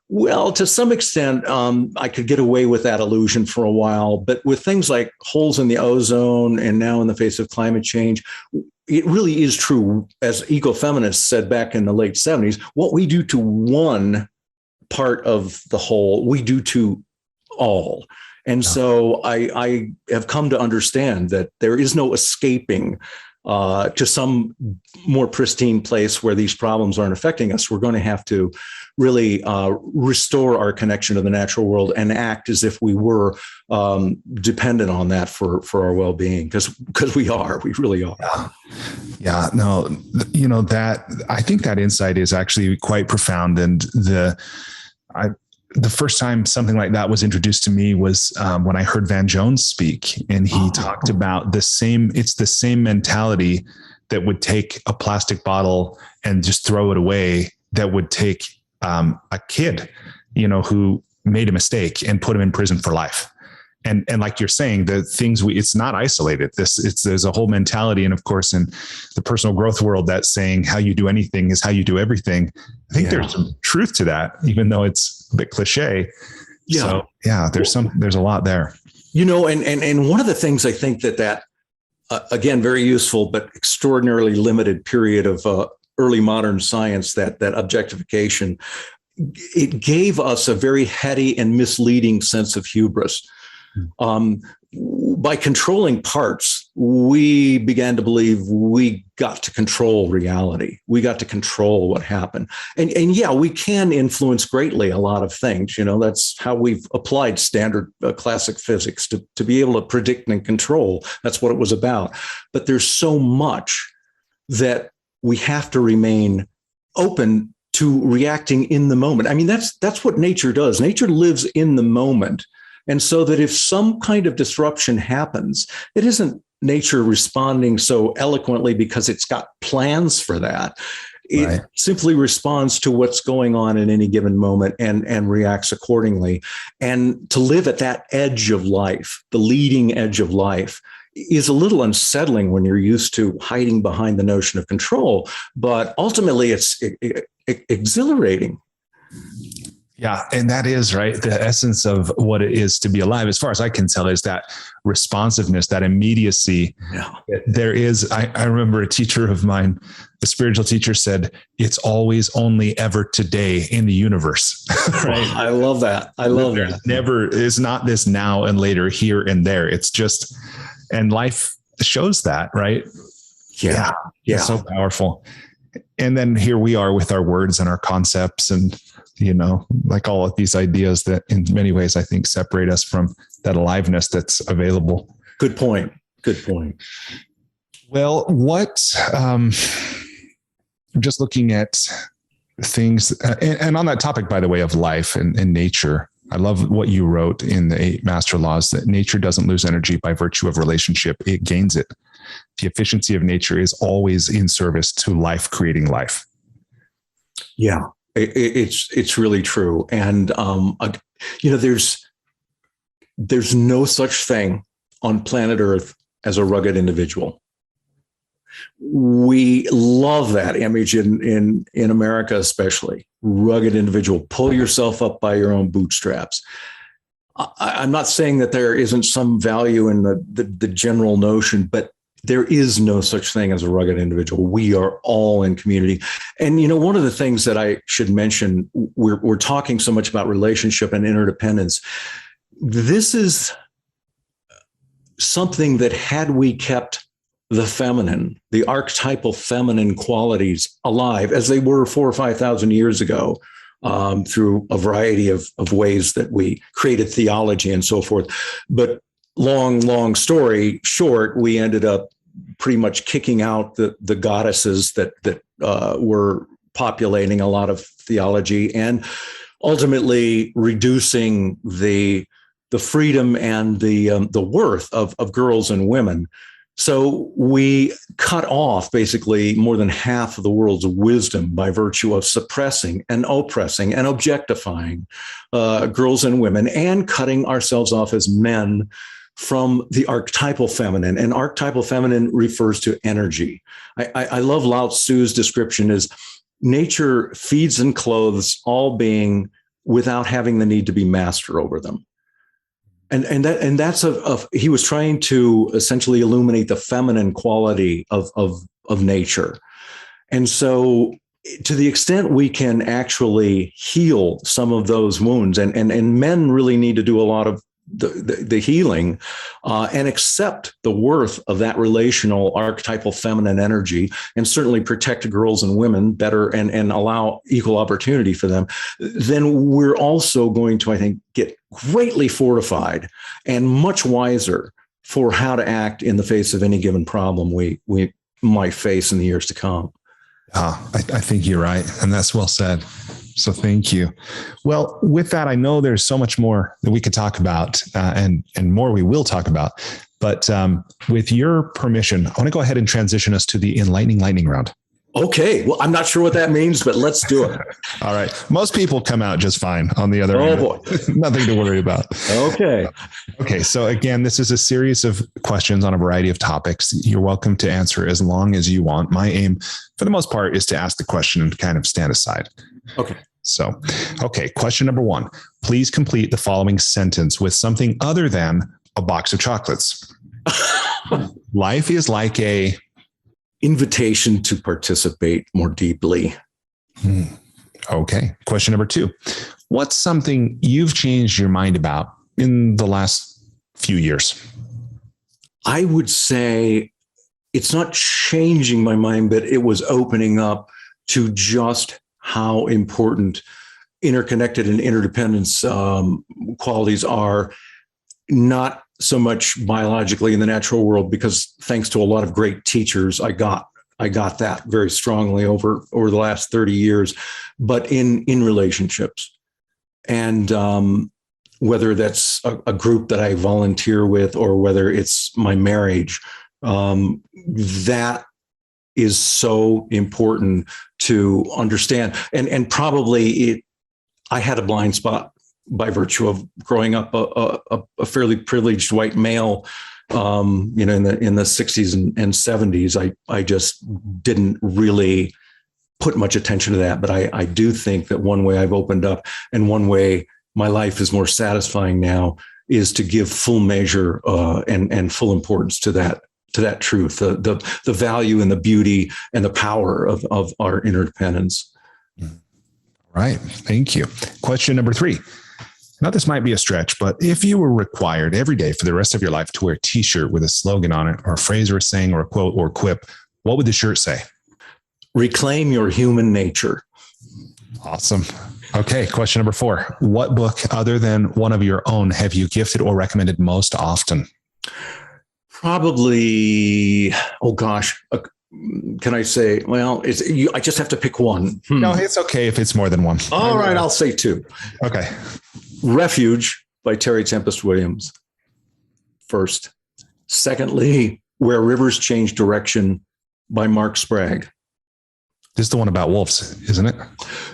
Well, to some extent, I could get away with that illusion for a while, but with things like holes in the ozone and now in the face of climate change, it really is true, as ecofeminists said back in the late 70s, what we do to one part of the whole, we do to all. And so I have come to understand that there is no escaping to some more pristine place where these problems aren't affecting us. We're going to have to really restore our connection to the natural world and act as if we were dependent on that for our well-being, because we really are. Yeah, no, that I think that insight is actually quite profound. And the first time something like that was introduced to me was when I heard Van Jones speak, and he talked about it's the same mentality that would take a plastic bottle and just throw it away, that would take a kid, who made a mistake and put him in prison for life. And like you're saying, the things it's not isolated. There's a whole mentality. And of course, in the personal growth world, that's saying how you do anything is how you do everything. I think there's some truth to that, even though it's a bit cliche. Yeah. So there's a lot there. And one of the things I think that again, very useful, but extraordinarily limited period of early modern science, that objectification, it gave us a very heady and misleading sense of hubris. By controlling parts, we began to believe we got to control reality. We got to control what happened. And we can influence greatly a lot of things. That's how we've applied standard classic physics to be able to predict and control. That's what it was about. But there's so much that we have to remain open to reacting in the moment. I mean, that's what nature does. Nature lives in the moment. And so that if some kind of disruption happens, it isn't nature responding so eloquently because it's got plans for that. It simply responds to what's going on in any given moment and reacts accordingly. And to live at that edge of life, the leading edge of life, is a little unsettling when you're used to hiding behind the notion of control, but ultimately it's exhilarating. Yeah. And that is right. The essence of what it is to be alive, as far as I can tell, is that responsiveness, that immediacy. Yeah. There is, I remember a teacher of mine, a spiritual teacher, said, it's always only ever today in the universe. Right. I love that. I love that. Never is not this now and later, here and there. It's just, and life shows that, right? Yeah. It's so powerful. And then here we are with our words and our concepts and, like all of these ideas that in many ways, I think, separate us from that aliveness that's available. Good point. Well, I'm just looking at things and on that topic, by the way, of life and nature, I love what you wrote in the 8 Master Laws, that nature doesn't lose energy by virtue of relationship. It gains it. The efficiency of nature is always in service to life, creating life. Yeah. It's really true. And, there's no such thing on planet Earth as a rugged individual. We love that image in America, especially rugged individual. Pull yourself up by your own bootstraps. I'm not saying that there isn't some value in the general notion, but there is no such thing as a rugged individual. We are all in community. And, one of the things that I should mention, we're talking so much about relationship and interdependence. This is something that, had we kept the feminine, the archetypal feminine qualities alive as they were 4,000 or 5,000 years ago, through a variety of ways that we created theology and so forth. But long story short, we ended up pretty much kicking out the goddesses that were populating a lot of theology, and ultimately reducing the freedom and the worth of girls and women. So we cut off basically more than half of the world's wisdom by virtue of suppressing and oppressing and objectifying girls and women, and cutting ourselves off as men from the archetypal feminine. And archetypal feminine refers to energy. I love Lao Tzu's description is nature feeds and clothes all being without having the need to be master over them. And that's he was trying to essentially illuminate the feminine quality of nature. And so to the extent we can actually heal some of those wounds, and men really need to do a lot of the healing, and accept the worth of that relational archetypal feminine energy, and certainly protect girls and women better, and allow equal opportunity for them, then we're also going to, I think, get greatly fortified and much wiser for how to act in the face of any given problem we might face in the years to come. I think you're right. And that's well said. So thank you. Well, with that, I know there's so much more that we could talk about, and more we will talk about. But with your permission, I want to go ahead and transition us to the Enlightening lightning round. Okay. Well, I'm not sure what that means, but let's do it. All right. Most people come out just fine on the other end. Boy. Nothing to worry about. Okay. Okay. So again, this is a series of questions on a variety of topics. You're welcome to answer as long as you want. My aim, for the most part, is to ask the question and kind of stand aside. Okay. So, okay. Question number 1, please complete the following sentence with something other than a box of chocolates. Life is like a invitation to participate more deeply. Okay. Question number 2, what's something you've changed your mind about in the last few years? I would say it's not changing my mind, but it was opening up to just how important interconnected and interdependence qualities are, not so much biologically in the natural world, because thanks to a lot of great teachers, I got that very strongly over the last 30 years, but in relationships. And whether that's a group that I volunteer with, or whether it's my marriage, that is so important to understand. And probably I had a blind spot by virtue of growing up a fairly privileged white male, in the 60s and 70s. I just didn't really put much attention to that. But I do think that one way I've opened up, and one way my life is more satisfying now, is to give full measure and full importance to that truth, the value and the beauty and the power of our interdependence. Right. Thank you. Question number 3. Now, this might be a stretch, but if you were required every day for the rest of your life to wear a t-shirt with a slogan on it, or a phrase or a saying or a quote or quip, what would the shirt say? Reclaim your human nature. Awesome. Okay. Question number 4. What book other than one of your own have you gifted or recommended most often? Probably, can I say, well, I just have to pick one. No, it's okay if it's more than one. All right, I'll say 2. Okay. Refuge by Terry Tempest Williams, first. Secondly, Where Rivers Change Direction by Mark Sprague. This is the one about wolves, isn't it?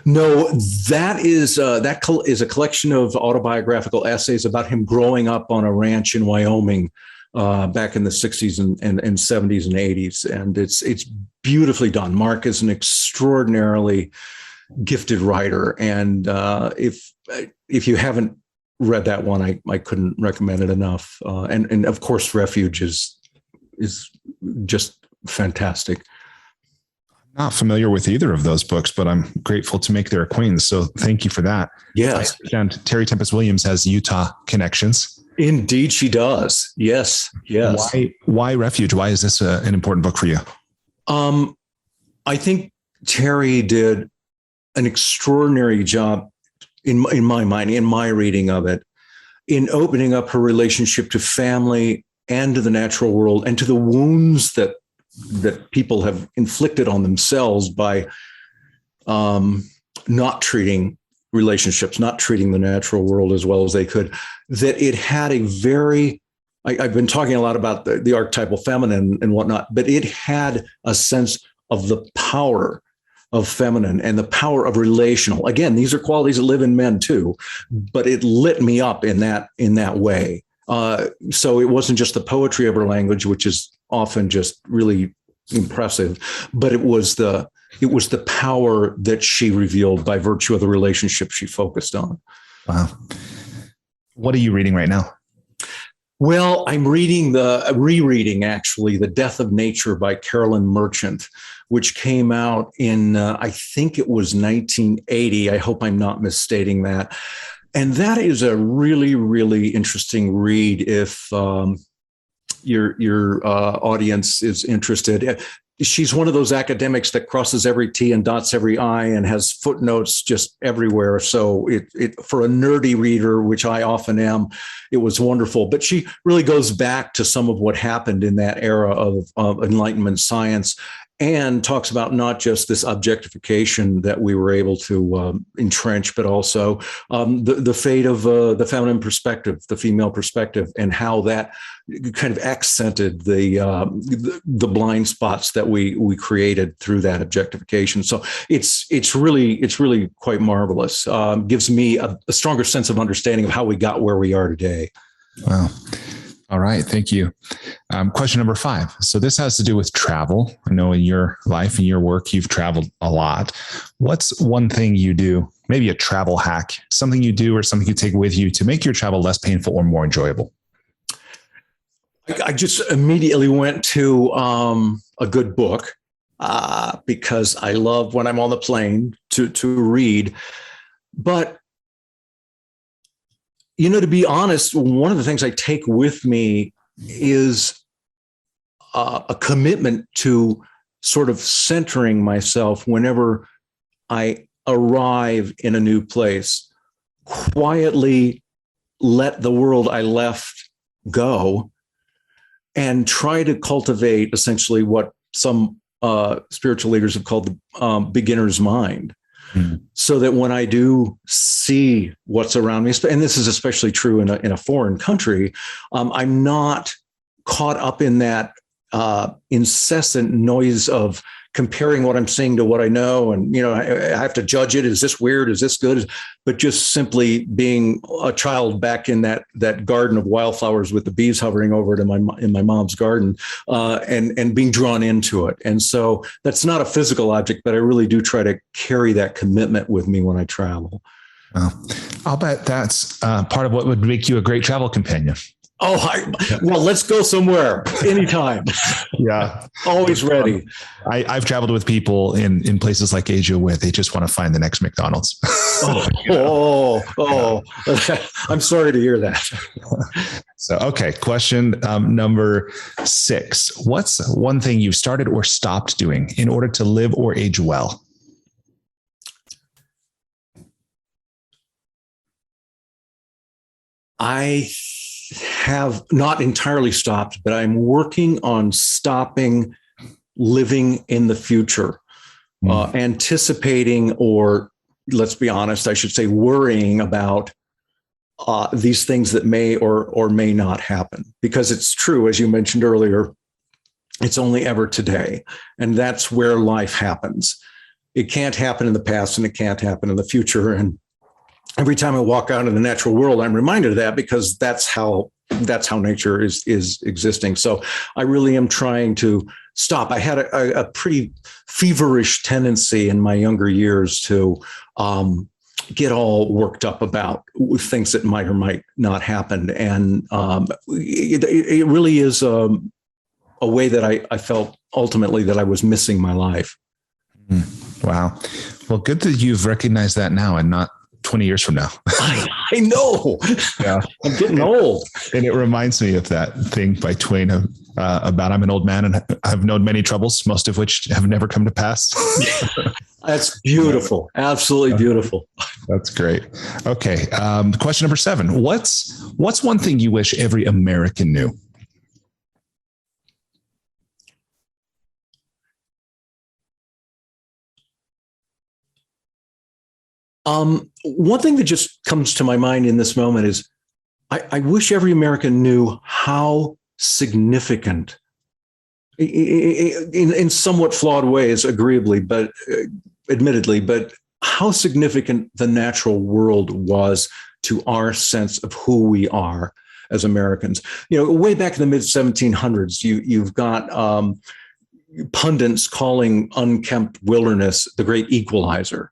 No, that is a collection of autobiographical essays about him growing up on a ranch in Wyoming back in the 60s and 70s and 80s. And it's beautifully done. Mark is an extraordinarily gifted writer. And if you haven't read that one, I couldn't recommend it enough. And of course, Refuge is just fantastic. Not familiar with either of those books, but I'm grateful to make their acquaintance. So thank you for that. Yes. And Terry Tempest Williams has Utah connections. Indeed, she does. Yes. Yes. Why Refuge? Why is this an important book for you? I think Terry did an extraordinary job in my mind, in my reading of it, in opening up her relationship to family and to the natural world and to the wounds that people have inflicted on themselves by not treating relationships, not treating the natural world as well as they could, that it had a very, I've been talking a lot about the archetypal feminine and whatnot, but it had a sense of the power of feminine and the power of relational. Again, these are qualities that live in men too, but it lit me up in that way. So it wasn't just the poetry of her language, which is often just really impressive, but it was the power that she revealed by virtue of the relationship she focused on. Wow. What are you reading right now? Well, I'm rereading actually, The Death of Nature by Carolyn Merchant, which came out in, I think it was 1980. I hope I'm not misstating that. And that is a really, really interesting read if your audience is interested. She's one of those academics that crosses every T and dots every I and has footnotes just everywhere. So it for a nerdy reader, which I often am, it was wonderful. But she really goes back to some of what happened in that era of Enlightenment science, and talks about not just this objectification that we were able to entrench, but also the fate of the feminine perspective, the female perspective, and how that kind of accented the blind spots that we created through that objectification. So it's really quite marvelous. Gives me a stronger sense of understanding of how we got where we are today. Wow. All right. Thank you. Question number 5. So this has to do with travel. I know in your life and your work, you've traveled a lot. What's one thing you do, maybe a travel hack, something you do or something you take with you to make your travel less painful or more enjoyable? I just immediately went to a good book because I love when I'm on the plane to read. But to be honest, one of the things I take with me is a commitment to sort of centering myself whenever I arrive in a new place, quietly let the world I left go and try to cultivate essentially what some spiritual leaders have called the beginner's mind. So that when I do see what's around me, and this is especially true in a foreign country, I'm not caught up in that incessant noise of comparing what I'm seeing to what I know. And, I have to judge it. Is this weird? Is this good? But just simply being a child back in that garden of wildflowers with the bees hovering over it in my mom's garden, and being drawn into it. And so that's not a physical object, but I really do try to carry that commitment with me when I travel. Well, I'll bet that's part of what would make you a great travel companion. Well, let's go somewhere anytime. Yeah. Always ready. I've traveled with people in places like Asia where they just want to find the next McDonald's. I'm sorry to hear that. So, okay. Question number 6. What's one thing you've started or stopped doing in order to live or age well? I have not entirely stopped, but I'm working on stopping living in the future, anticipating, or let's be honest, I should say worrying about these things that may or may not happen. Because it's true, as you mentioned earlier, it's only ever today. And that's where life happens. It can't happen in the past and it can't happen in the future. And every time I walk out in the natural world, I'm reminded of that because that's how nature is existing. So I really am trying to stop. I had a pretty feverish tendency in my younger years to get all worked up about things that might or might not happen. And it really is a way that I felt ultimately that I was missing my life. Wow. Well, good that you've recognized that now and not 20 years from now. I know. Yeah. I'm getting old. And it reminds me of that thing by Twain about I'm an old man and I've known many troubles, most of which have never come to pass. That's beautiful. Absolutely beautiful. That's great. Okay. Question number 7. What's one thing you wish every American knew? One thing that just comes to my mind in this moment is I wish every American knew how significant, in somewhat flawed ways, agreeably, but admittedly, but how significant the natural world was to our sense of who we are as Americans. Way back in the mid 1700s, you've got pundits calling unkempt wilderness the great equalizer.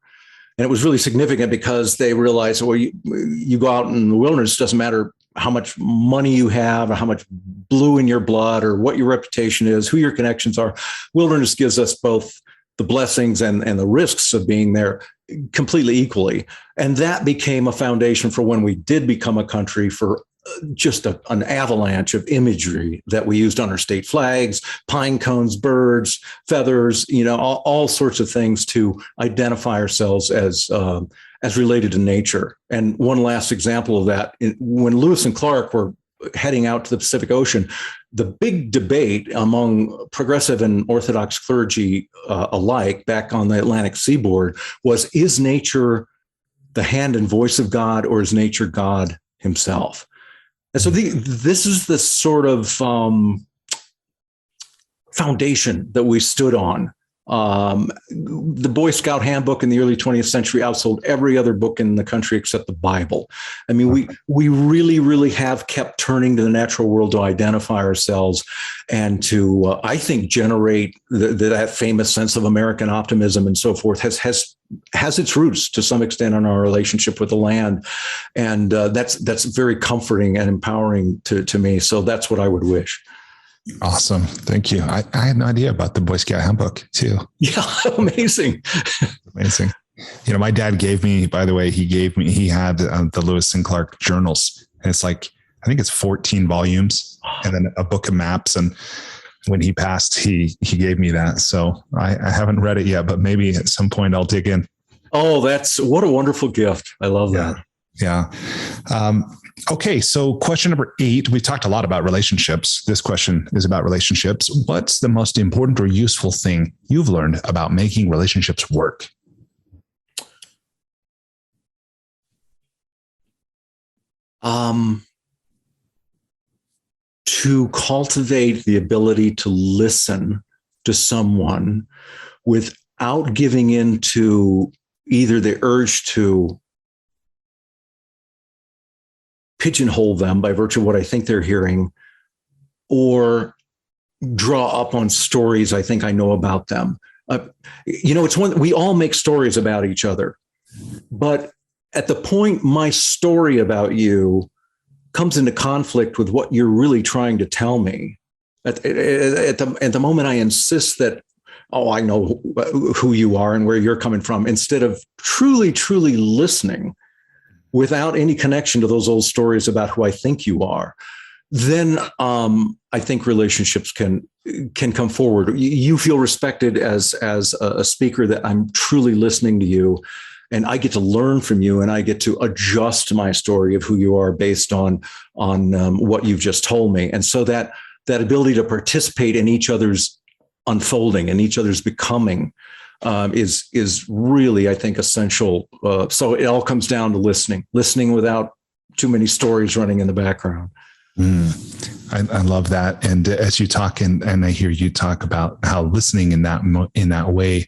And it was really significant because they realized, well, you go out in the wilderness, it doesn't matter how much money you have or how much blue in your blood or what your reputation is, who your connections are. Wilderness gives us both the blessings and the risks of being there completely equally. And that became a foundation for when we did become a country, for just an avalanche of imagery that we used on our state flags, pine cones, birds, feathers, all sorts of things to identify ourselves as related to nature. And one last example of that, when Lewis and Clark were heading out to the Pacific Ocean, the big debate among progressive and Orthodox clergy alike back on the Atlantic seaboard was, is nature the hand and voice of God, or is nature God himself? And so this is the sort of foundation that we stood on. The Boy Scout handbook in the early 20th century outsold every other book in the country except the Bible. I mean, we really, really have kept turning to the natural world to identify ourselves and to, I think, generate that famous sense of American optimism and so forth has its roots to some extent in our relationship with the land. And that's very comforting and empowering to me. So that's what I would wish. Awesome. Thank you. I had no idea about the Boy Scout handbook too. Yeah. Amazing. Amazing. My dad gave me, by the way, he had the Lewis and Clark journals, and it's like, I think it's 14 volumes and then a book of maps. And when he passed, he gave me that. So I haven't read it yet, but maybe at some point I'll dig in. Oh, what a wonderful gift. I love that. Yeah. Okay. So question number 8, we talked a lot about relationships. This question is about relationships. What's the most important or useful thing you've learned about making relationships work? To cultivate the ability to listen to someone without giving in to either the urge to pigeonhole them by virtue of what I think they're hearing, or draw up on stories I think I know about them. It's one, we all make stories about each other, but at the point my story about you comes into conflict with what you're really trying to tell me, at the moment I insist that, I know who you are and where you're coming from, instead of truly, truly listening without any connection to those old stories about who I think you are, then I think relationships can come forward. You feel respected as a speaker, that I'm truly listening to you, and I get to learn from you, and I get to adjust my story of who you are based on what you've just told me. And so that ability to participate in each other's unfolding and each other's becoming is really, I think, essential. So it all comes down to listening without too many stories running in the background. I love that. And as you talk, and I hear you talk about how listening in that way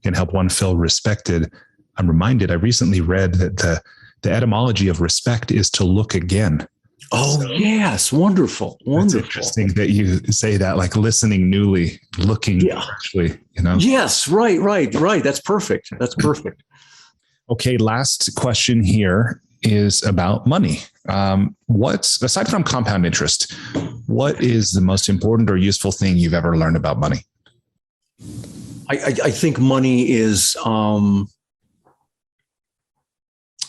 can help one feel respected, I'm reminded, I recently read that the etymology of respect is to look again. Oh, so, yes. Wonderful. It's interesting that you say that, like listening newly, looking freshly, Yes. Right. That's perfect. Okay. Last question here is about money. Aside from compound interest, what is the most important or useful thing you've ever learned about money? I think money is,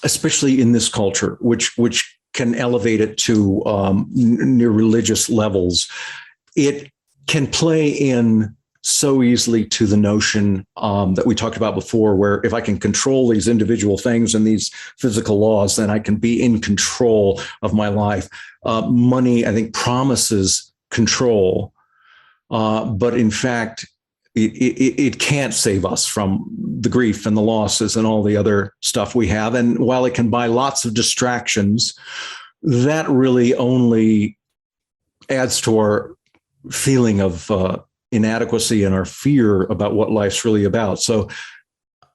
especially in this culture, which can elevate it to near religious levels, it can play in so easily to the notion that we talked about before, where if I can control these individual things and these physical laws, then I can be in control of my life. Money, I think, promises control, but in fact, it can't save us from the grief and the losses and all the other stuff we have. And while it can buy lots of distractions, that really only adds to our feeling of inadequacy and our fear about what life's really about. So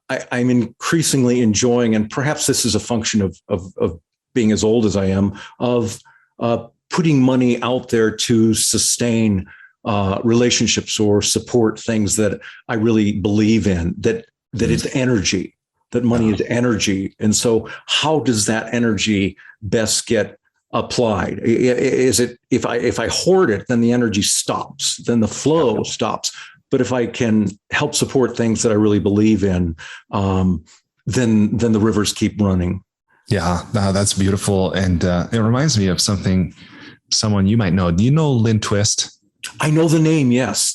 I'm increasingly enjoying, and perhaps this is a function of being as old as I am, of putting money out there to sustain relationships or support things that I really believe in, that it's energy, that money is energy. And so how does that energy best get applied? Is it, if I hoard it, then the energy stops, then the flow stops. But if I can help support things that I really believe in, then the rivers keep running. Yeah, that's beautiful. And it reminds me of someone you might know. Do you know Lynn Twist? I know the name. Yes.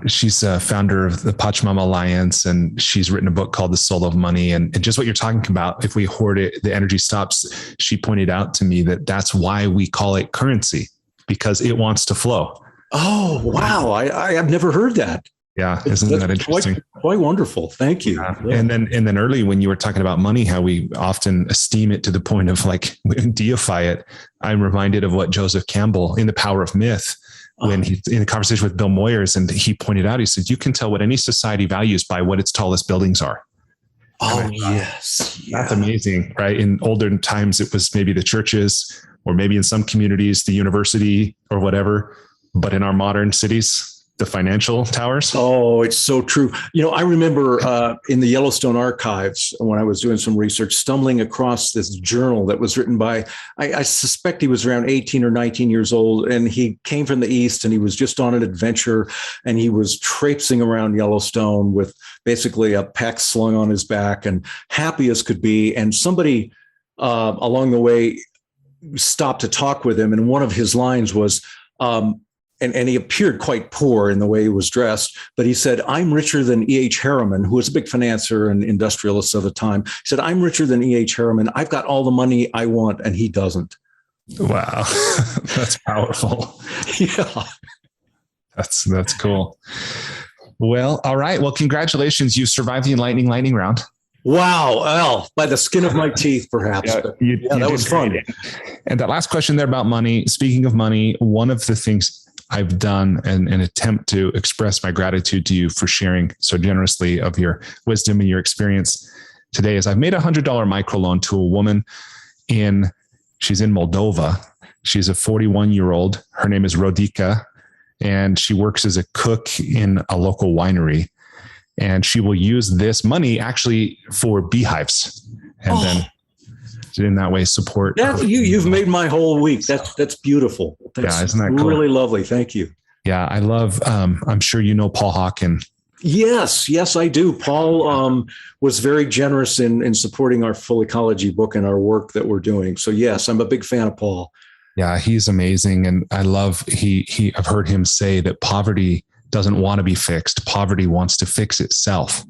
She's a founder of the Pachamama Alliance, and she's written a book called The Soul of Money. And just what you're talking about, if we hoard it, the energy stops. She pointed out to me that that's why we call it currency, because it wants to flow. Oh, wow. I have never heard that. Yeah. Isn't that interesting? Quite wonderful. Thank you. Yeah. And then early when you were talking about money, how we often esteem it to the point of like deify it. I'm reminded of what Joseph Campbell in The Power of Myth, when he's in a conversation with Bill Moyers, and he pointed out, he said, you can tell what any society values by what its tallest buildings are. Oh, yes. Yeah. That's amazing, right? In older times, it was maybe the churches, or maybe in some communities, the university or whatever. But in our modern cities, the financial towers. Oh, it's so true. I remember in the Yellowstone archives, when I was doing some research, stumbling across this journal that was written by, I suspect he was around 18 or 19 years old, and he came from the East, and he was just on an adventure, and he was traipsing around Yellowstone with basically a pack slung on his back and happy as could be. And somebody along the way stopped to talk with him, and one of his lines was, and he appeared quite poor in the way he was dressed, but he said, I'm richer than E.H. Harriman, who was a big financier and industrialist of the time. He said, I'm richer than E.H. Harriman. I've got all the money I want, and he doesn't. Wow. That's powerful. Yeah. That's cool. Well, all right. Well, congratulations. You survived the Enlightening lightning round. Wow. Well, by the skin of my teeth, perhaps. Yeah, that was fun. And that last question there about money, speaking of money, one of the things I've done an attempt to express my gratitude to you for sharing so generously of your wisdom and your experience today is I've made $100 microloan to a woman she's in Moldova. She's a 41-year-old. Her name is Rodica, and she works as a cook in a local winery. And she will use this money actually for beehives, and then in that way support. You've made my whole week. That's beautiful. That's isn't that cool? Really lovely. Thank you. Yeah, I love. I'm sure you know Paul Hawken. Yes, I do. Paul was very generous in supporting our Full Ecology book and our work that we're doing. So yes, I'm a big fan of Paul. Yeah, he's amazing, and I love. I've heard him say that poverty doesn't want to be fixed. Poverty wants to fix itself.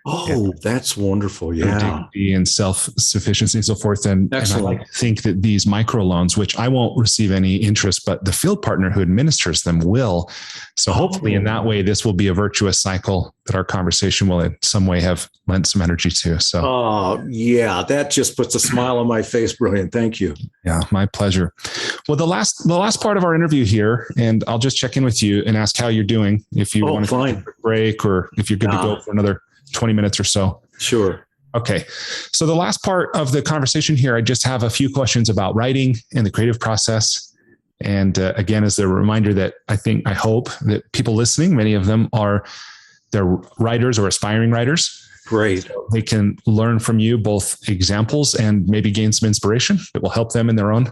Oh, that's wonderful. Yeah. Dignity and self-sufficiency and so forth. And I like to think that these microloans, which I won't receive any interest, but the field partner who administers them will. So hopefully in that way, this will be a virtuous cycle that our conversation will in some way have lent some energy to. So, oh yeah, that just puts a smile on my face. Brilliant. Thank you. Yeah, my pleasure. Well, the last part of our interview here, and I'll just check in with you and ask how you're doing. If you want to take a break, or if you're good to go for another 20 minutes or so. Sure. Okay. So the last part of the conversation here, I just have a few questions about writing and the creative process. And again, as a reminder that I hope that people listening, many of them they're writers or aspiring writers. Great. So they can learn from you both examples and maybe gain some inspiration that will help them in their own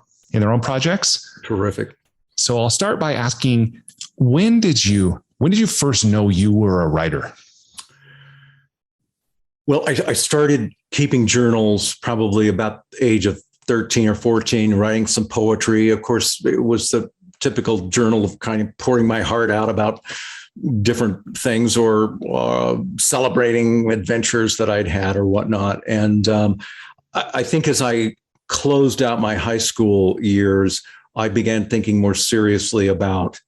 projects. Terrific. So I'll start by asking, when did you first know you were a writer? Well, I started keeping journals probably about the age of 13 or 14, writing some poetry. Of course, it was the typical journal of kind of pouring my heart out about different things or celebrating adventures that I'd had or whatnot. And I think as I closed out my high school years, I began thinking more seriously about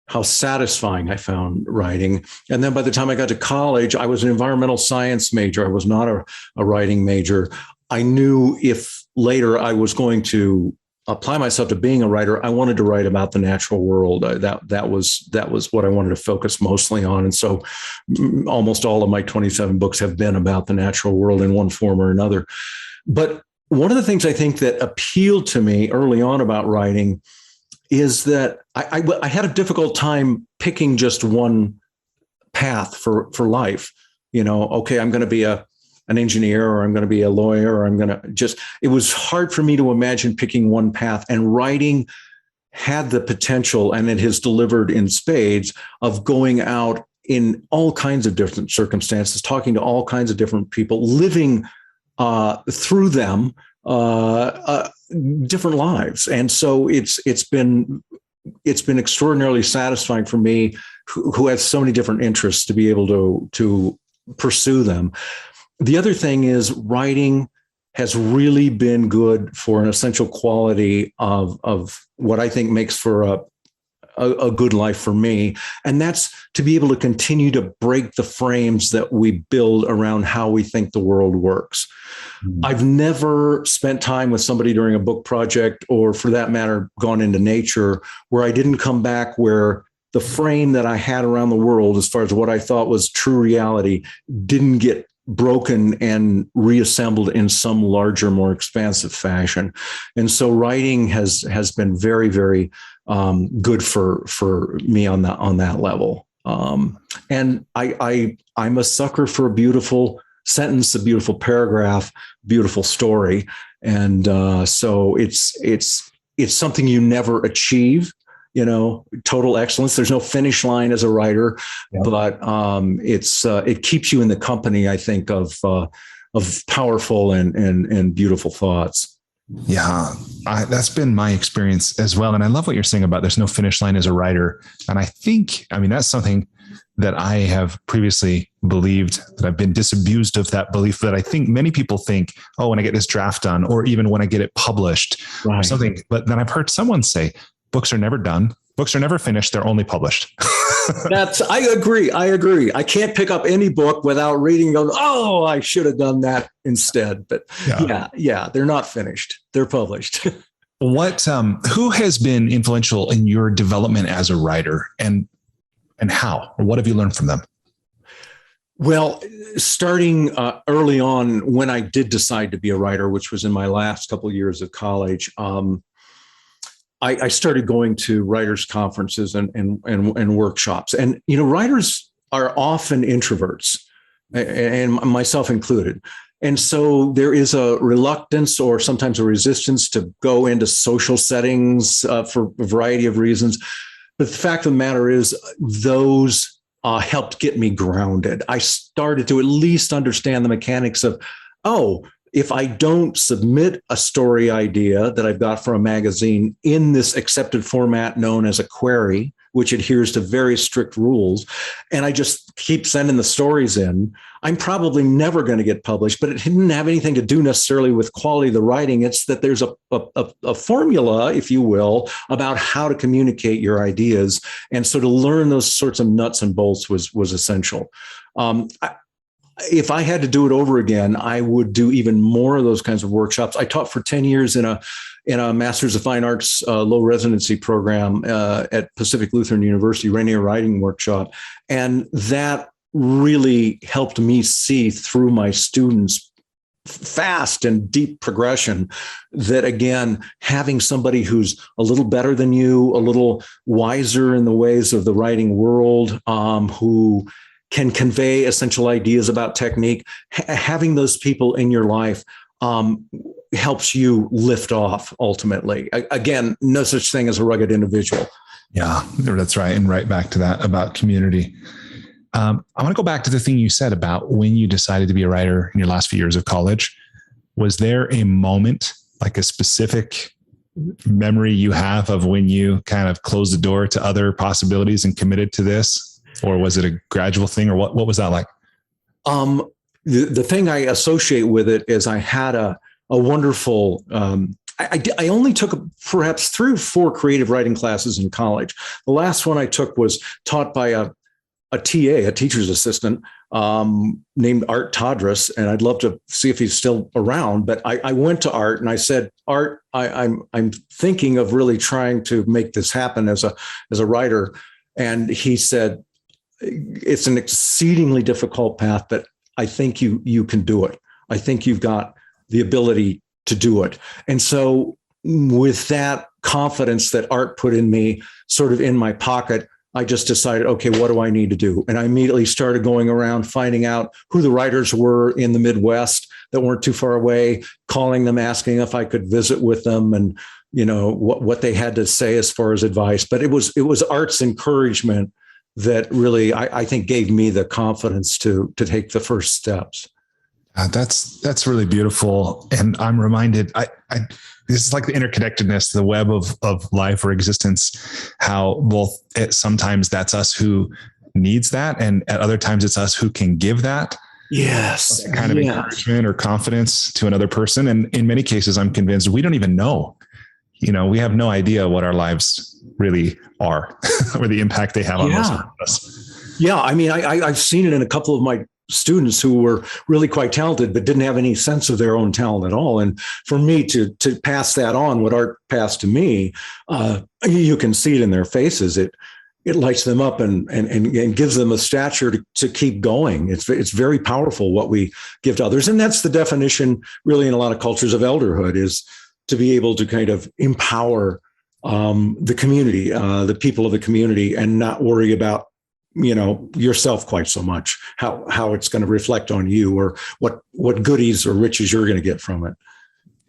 how satisfying I found writing. And then by the time I got to college, I was an environmental science major. I was not a writing major. I knew if later I was going to apply myself to being a writer, I wanted to write about the natural world. That was what I wanted to focus mostly on. And so almost all of my 27 books have been about the natural world in one form or another. But one of the things I think that appealed to me early on about writing is that I had a difficult time picking just one path for life. Okay, I'm going to be an engineer, or I'm going to be a lawyer, or it was hard for me to imagine picking one path. And writing had the potential, and it has delivered in spades, of going out in all kinds of different circumstances, talking to all kinds of different people, living through them, different lives. And so it's been extraordinarily satisfying for me, who has so many different interests, to be able to pursue them. The other thing is, writing has really been good for an essential quality of what I think makes for a good life for me. And that's to be able to continue to break the frames that we build around how we think the world works. Mm-hmm. I've never spent time with somebody during a book project, or for that matter, gone into nature, where I didn't come back where the frame that I had around the world, as far as what I thought was true reality, didn't get broken and reassembled in some larger, more expansive fashion. And so writing has been very, very good for me on that level. And I'm a sucker for a beautiful sentence, a beautiful paragraph, beautiful story. And so it's something you never achieve, total excellence. There's no finish line as a writer, yeah. But it keeps you in the company, I think, of powerful and beautiful thoughts. Yeah, that's been my experience as well. And I love what you're saying about there's no finish line as a writer. And that's something that I have previously believed, that I've been disabused of that belief, that I think many people think, oh, when I get this draft done, or even when I get it published, right, or something. But then I've heard someone say, books are never done. Books are never finished. They're only published. I agree. I can't pick up any book without reading and going, oh, I should have done that instead. But yeah, they're not finished. They're published. Who has been influential in your development as a writer, and how, or what have you learned from them? Well, starting early on, when I did decide to be a writer, which was in my last couple of years of college, I started going to writers' conferences and workshops. And, writers are often introverts, and myself included. And so there is a reluctance, or sometimes a resistance, to go into social settings for a variety of reasons. But the fact of the matter is, those helped get me grounded. I started to at least understand the mechanics of, if I don't submit a story idea that I've got for a magazine in this accepted format known as a query, which adheres to very strict rules, and I just keep sending the stories in, I'm probably never going to get published. But it didn't have anything to do necessarily with quality of the writing. It's that there's a formula, if you will, about how to communicate your ideas. And so to learn those sorts of nuts and bolts was essential. If I had to do it over again, I would do even more of those kinds of workshops. I taught for 10 years in a Masters of Fine Arts low residency program at Pacific Lutheran University, Rainier Writing Workshop. And that really helped me see through my students' fast and deep progression, that, again, having somebody who's a little better than you, a little wiser in the ways of the writing world, who can convey essential ideas about technique, having those people in your life helps you lift off ultimately. Again, no such thing as a rugged individual. Yeah, that's right. And right back to that about community. I want to go back to the thing you said about when you decided to be a writer in your last few years of college. Was there a moment, like a specific memory you have of when you kind of closed the door to other possibilities and committed to this? Or was it a gradual thing, or what was that like? The thing I associate with it is I had a wonderful, I only took perhaps 3 or 4 creative writing classes in college. The last one I took was taught by a TA, a teacher's assistant, named Art Tadras, and I'd love to see if he's still around. But I went to Art and I said, Art, I'm thinking of really trying to make this happen as a writer. And he said, it's an exceedingly difficult path, but I think you can do it. I think you've got the ability to do it. And so with that confidence that Art put in me, sort of in my pocket, I just decided, okay, what do I need to do? And I immediately started going around, finding out who the writers were in the Midwest that weren't too far away, calling them, asking if I could visit with them, and what they had to say as far as advice. But it was Art's encouragement that really, I think, gave me the confidence to take the first steps. That's really beautiful. And I'm reminded, this is like the interconnectedness, the web of life or existence, how both sometimes that's us who needs that, and at other times it's us who can give that. Yes. Kind of encouragement or confidence to another person. And in many cases, I'm convinced we don't even know. We have no idea what our lives really are or the impact they have on most of us. Yeah. I mean, I've seen it in a couple of my students who were really quite talented, but didn't have any sense of their own talent at all. And for me to pass that on, what Art passed to me, you can see it in their faces. It lights them up and gives them a stature to keep going. It's very powerful what we give to others. And that's the definition really in a lot of cultures of elderhood, is to be able to kind of empower the community, the people of the community, and not worry about yourself quite so much, how it's going to reflect on you, or what goodies or riches you're going to get from it.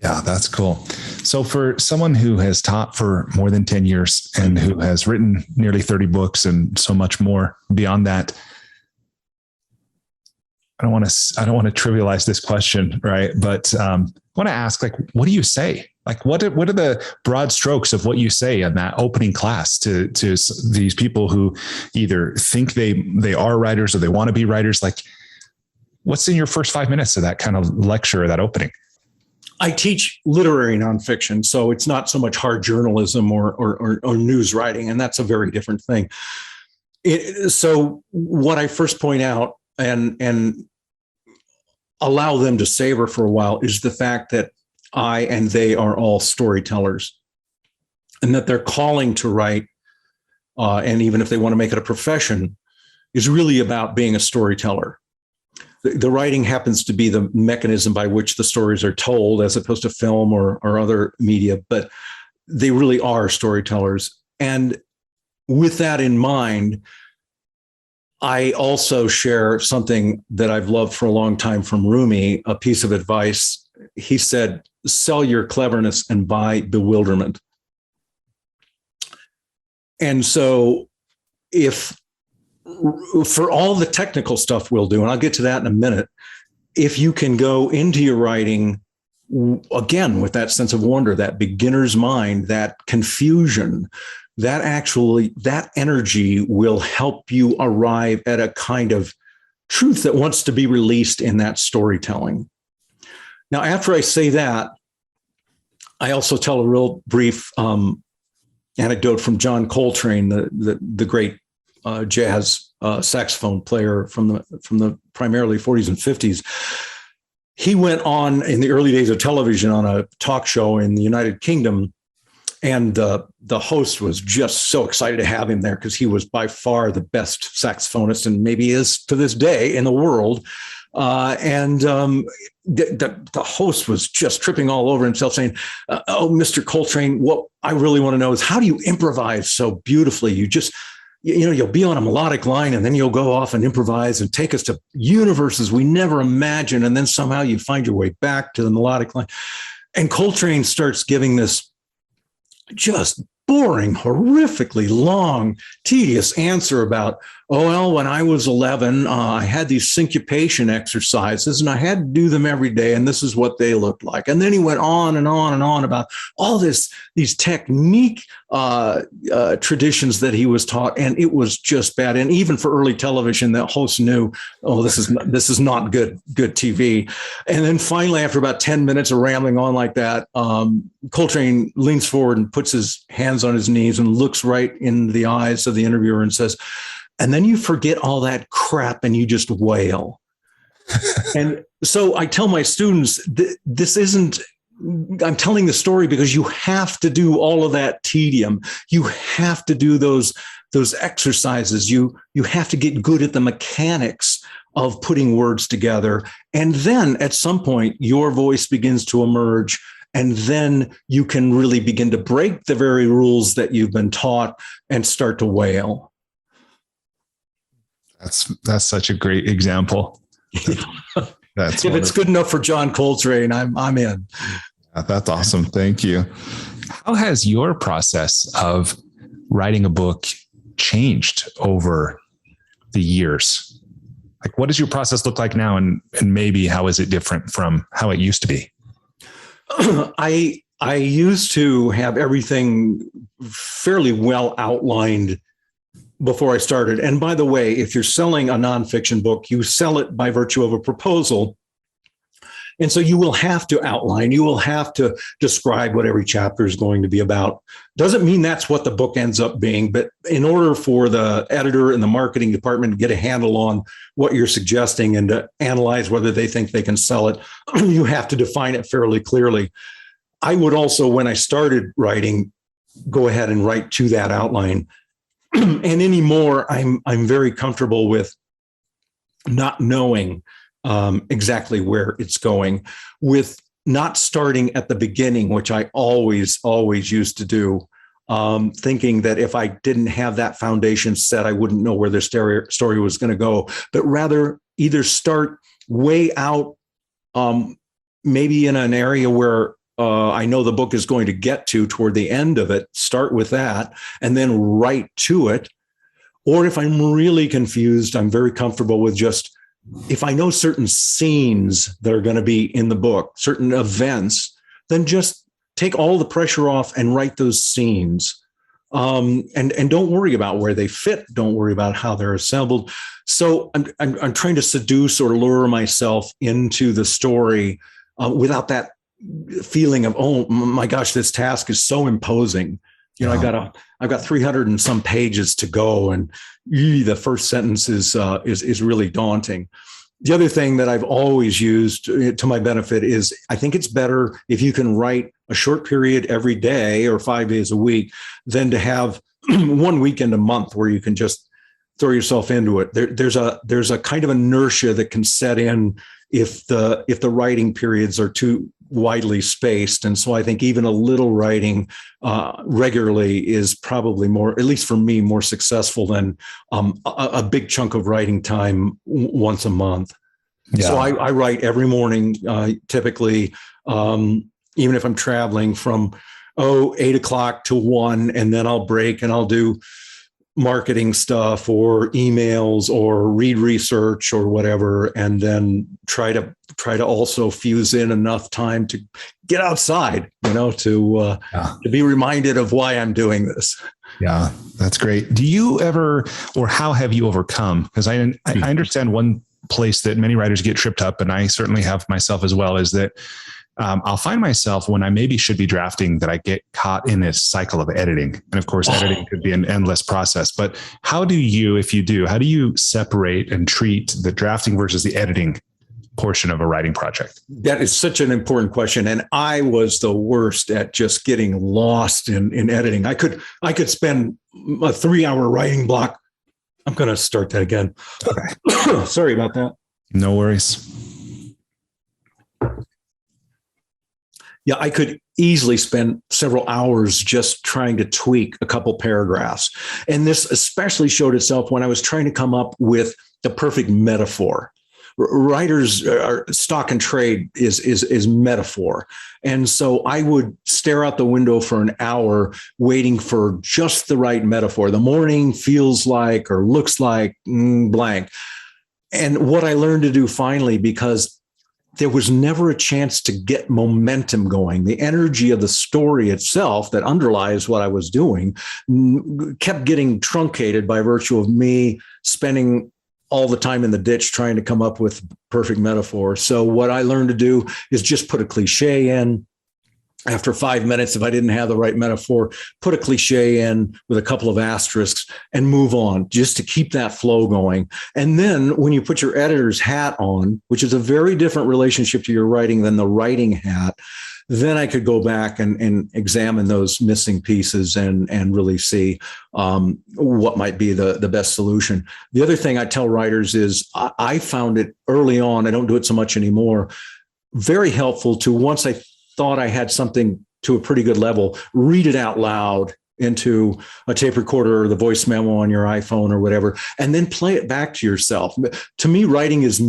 Yeah, that's cool. So for someone who has taught for more than 10 years and who has written nearly 30 books and so much more beyond that, I don't want to trivialize this question, right? But I want to ask, what do you say? What are the broad strokes of what you say in that opening class to these people who either think they are writers or they want to be writers? What's in your first 5 minutes of that kind of lecture or that opening? I teach literary nonfiction, so it's not so much hard journalism or news writing, and that's a very different thing. So what I first point out and allow them to savor for a while is the fact that I and they are all storytellers, and that their calling to write, and even if they want to make it a profession, is really about being a storyteller. The writing happens to be the mechanism by which the stories are told, as opposed to film or other media, but they really are storytellers. And with that in mind, I also share something that I've loved for a long time from Rumi, a piece of advice. He said, sell your cleverness and buy bewilderment. And so for all the technical stuff we'll do, and I'll get to that in a minute, if you can go into your writing, again, with that sense of wonder, that beginner's mind, that confusion, that energy will help you arrive at a kind of truth that wants to be released in that storytelling. Now, after I say that, I also tell a real brief anecdote from John Coltrane, the great jazz saxophone player from the primarily 40s and 50s. He went on in the early days of television on a talk show in the United Kingdom, and the host was just so excited to have him there because he was by far the best saxophonist, and maybe is to this day, in the world. The host was just tripping all over himself, saying, "Oh, Mr. Coltrane, what I really want to know is how do you improvise so beautifully? You just, you'll be on a melodic line and then you'll go off and improvise and take us to universes we never imagined. And then somehow you find your way back to the melodic line." And Coltrane starts giving this just boring, horrifically long, tedious answer about, oh, well, when I was 11, I had these syncopation exercises and I had to do them every day. And this is what they looked like. And then he went on and on and on about all these technique traditions that he was taught. And it was just bad. And even for early television, the host knew, oh, this is not good TV. And then finally, after about 10 minutes of rambling on like that, Coltrane leans forward and puts his hands on his knees and looks right in the eyes of the interviewer and says, and then you forget all that crap and you just wail. And so I tell my students, this isn't, I'm telling the story because you have to do all of that tedium. You have to do those exercises. You have to get good at the mechanics of putting words together. And then at some point, your voice begins to emerge. And then you can really begin to break the very rules that you've been taught and start to wail. That's such a great example. That's if it's good enough for John Coltrane, I'm in. That's awesome. Thank you. How has your process of writing a book changed over the years? Like, what does your process look like now? And maybe how is it different from how it used to be? I used to have everything fairly well outlined before I started. And by the way, if you're selling a nonfiction book, you sell it by virtue of a proposal. And so you will have to outline, you will have to describe what every chapter is going to be about. Doesn't mean that's what the book ends up being, but in order for the editor and the marketing department to get a handle on what you're suggesting and to analyze whether they think they can sell it, you have to define it fairly clearly. I would also, when I started writing, go ahead and write to that outline. And anymore, I'm very comfortable with not knowing exactly where it's going, with not starting at the beginning, which I always used to do, thinking that if I didn't have that foundation set, I wouldn't know where the story was going to go, but rather either start way out, maybe in an area where I know the book is going to get to toward the end of it, start with that, and then write to it. Or if I'm really confused, I'm very comfortable with just, if I know certain scenes that are going to be in the book, certain events, then just take all the pressure off and write those scenes. And don't worry about where they fit. Don't worry about how they're assembled. So I'm trying to seduce or lure myself into the story without that feeling of, oh my gosh, this task is so imposing. You know, I've got 300 and some pages to go, and the first sentence is really daunting. The other thing that I've always used to my benefit is I think it's better if you can write a short period every day or 5 days a week than to have 1 weekend a month where you can just throw yourself into it. There's a kind of inertia that can set in if the writing periods are too widely spaced. And so I think even a little writing regularly is probably more, at least for me, more successful than a big chunk of writing time once a month. Yeah. So I write every morning, typically, even if I'm traveling from 8 o'clock to 1, and then I'll break and I'll do marketing stuff or emails or read research or whatever, and then try to also fuse in enough time to get outside, to be reminded of why I'm doing this. Yeah, that's great. Do you ever, or how have you overcome? Because I understand one place that many writers get tripped up, and I certainly have myself as well, is that I'll find myself when I maybe should be drafting that I get caught in this cycle of editing. And of course, editing could be an endless process. But how do you, if you do, how do you separate and treat the drafting versus the editing portion of a writing project? That is such an important question. And I was the worst at just getting lost in editing. I could spend a 3-hour writing block. I'm going to start that again. Okay. Sorry about that. No worries. Yeah, I could easily spend several hours just trying to tweak a couple paragraphs. And this especially showed itself when I was trying to come up with the perfect metaphor writers are stock and trade is metaphor. And so I would stare out the window for an hour waiting for just the right metaphor. The morning feels like or looks like blank. And what I learned to do finally, because there was never a chance to get momentum going. The energy of the story itself that underlies what I was doing kept getting truncated by virtue of me spending all the time in the ditch trying to come up with perfect metaphor. So what I learned to do is just put a cliche in. After 5 minutes, if I didn't have the right metaphor, put a cliche in with a couple of asterisks and move on, just to keep that flow going. And then when you put your editor's hat on, which is a very different relationship to your writing than the writing hat, then I could go back and examine those missing pieces and really see what might be the best solution. The other thing I tell writers is I found it early on, I don't do it so much anymore, very helpful to, once I thought I had something to a pretty good level, read it out loud into a tape recorder or the voice memo on your iPhone or whatever, and then play it back to yourself. To me, writing is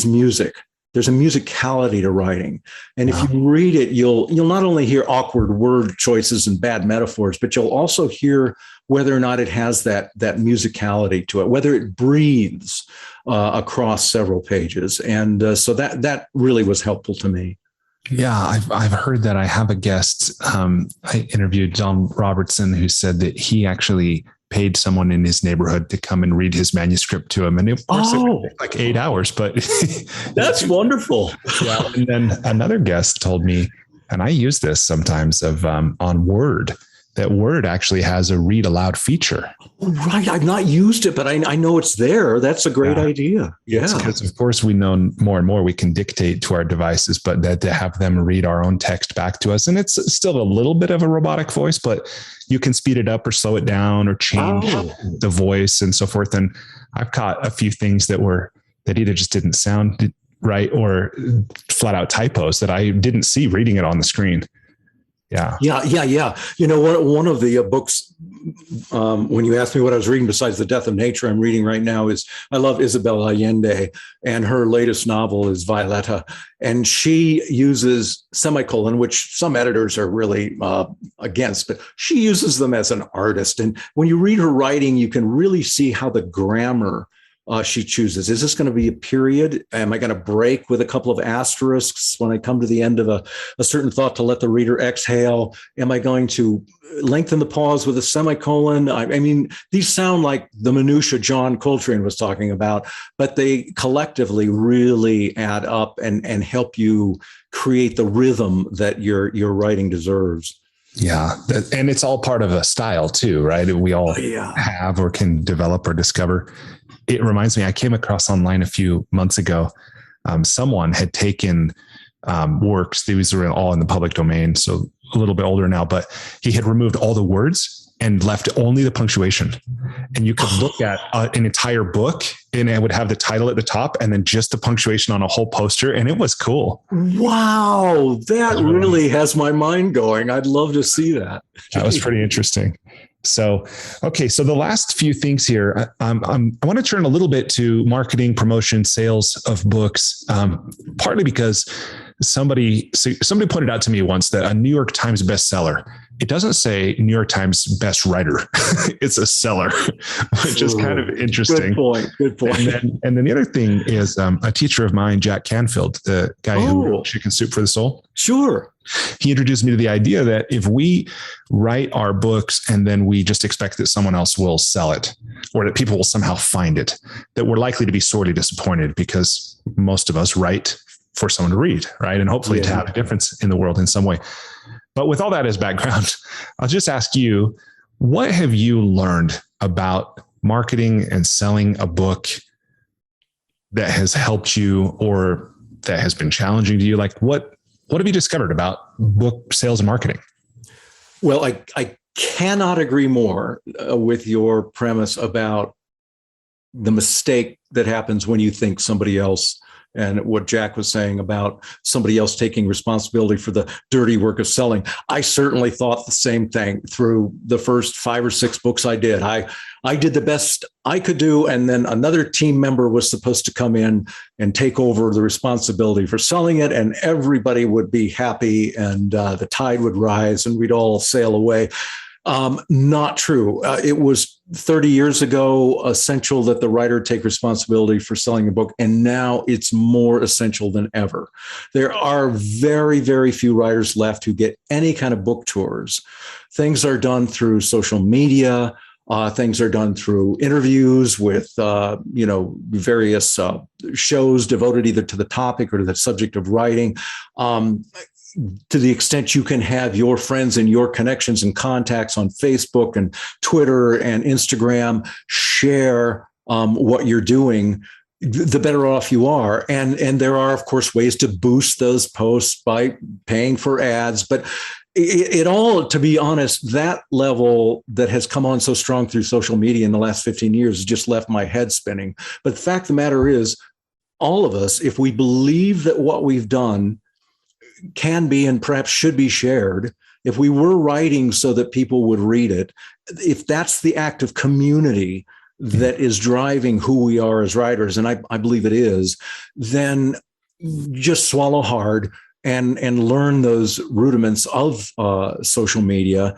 music. There's a musicality to writing. And if you read it, you'll not only hear awkward word choices and bad metaphors, but you'll also hear whether or not it has that musicality to it, whether it breathes across several pages. And so that really was helpful to me. Yeah, I've heard that. I have a guest. I interviewed John Robertson, who said that he actually paid someone in his neighborhood to come and read his manuscript to him. And of course, it was like 8 hours, but that's wonderful. Yeah. And then another guest told me, and I use this sometimes on Word, that Word actually has a read aloud feature. Right. I've not used it, but I know it's there. That's a great idea. Yeah. Because of course we know more and more we can dictate to our devices, but that to have them read our own text back to us. And it's still a little bit of a robotic voice, but you can speed it up or slow it down or change the voice and so forth. And I've caught a few things that either just didn't sound right or flat out typos that I didn't see reading it on the screen. Yeah. You know, one of the books, when you asked me what I was reading besides The Death of Nature, I'm reading right now is, I love Isabel Allende, and her latest novel is Violeta. And she uses semicolon, which some editors are really against, but she uses them as an artist. And when you read her writing, you can really see how the grammar she chooses. Is this going to be a period? Am I going to break with a couple of asterisks when I come to the end of a certain thought to let the reader exhale? Am I going to lengthen the pause with a semicolon? I mean, these sound like the minutia John Coltrane was talking about, but they collectively really add up and help you create the rhythm that your writing deserves. Yeah. And it's all part of a style too, right? We all have or can develop or discover. It reminds me, I came across online a few months ago, someone had taken works, these were all in the public domain, so a little bit older now, but he had removed all the words and left only the punctuation. And you could look at an entire book and it would have the title at the top and then just the punctuation on a whole poster. And it was cool. Wow. That really has my mind going. I'd love to see that. That was pretty interesting. So, okay. So the last few things here, I want to turn a little bit to marketing, promotion, sales of books, partly because somebody pointed out to me once that a New York Times bestseller, it doesn't say New York Times best writer. It's a seller, which is kind of interesting. Good point. And then the other thing is a teacher of mine, Jack Canfield, the guy who wrote Chicken Soup for the Soul. Sure. He introduced me to the idea that if we write our books and then we just expect that someone else will sell it or that people will somehow find it, that we're likely to be sorely disappointed because most of us write for someone to read, right? And hopefully to have a difference in the world in some way. But with all that as background, I'll just ask you, what have you learned about marketing and selling a book that has helped you or that has been challenging to you? Like what have you discovered about book sales and marketing? Well, I cannot agree more with your premise about the mistake that happens when you think somebody else and what Jack was saying about somebody else taking responsibility for the dirty work of selling. I certainly thought the same thing through the first 5 or 6 books I did. I did the best I could do, and then another team member was supposed to come in and take over the responsibility for selling it, and everybody would be happy, and the tide would rise, and we'd all sail away. Not true. It was 30 years ago essential that the writer take responsibility for selling a book, and now it's more essential than ever. There are very, very few writers left who get any kind of book tours. Things are done through social media. Things are done through interviews with, various shows devoted either to the topic or to the subject of writing. To the extent you can have your friends and your connections and contacts on Facebook and Twitter and Instagram share what you're doing, the better off you are. And there are, of course, ways to boost those posts by paying for ads. But it all, to be honest, that level that has come on so strong through social media in the last 15 years has just left my head spinning. But the fact of the matter is, all of us, if we believe that what we've done can be and perhaps should be shared, if we were writing so that people would read it, if that's the act of community that is driving who we are as writers, and I believe it is, then just swallow hard and learn those rudiments of social media.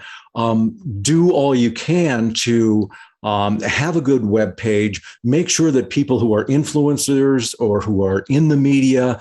Do all you can to have a good web page. Make sure that people who are influencers or who are in the media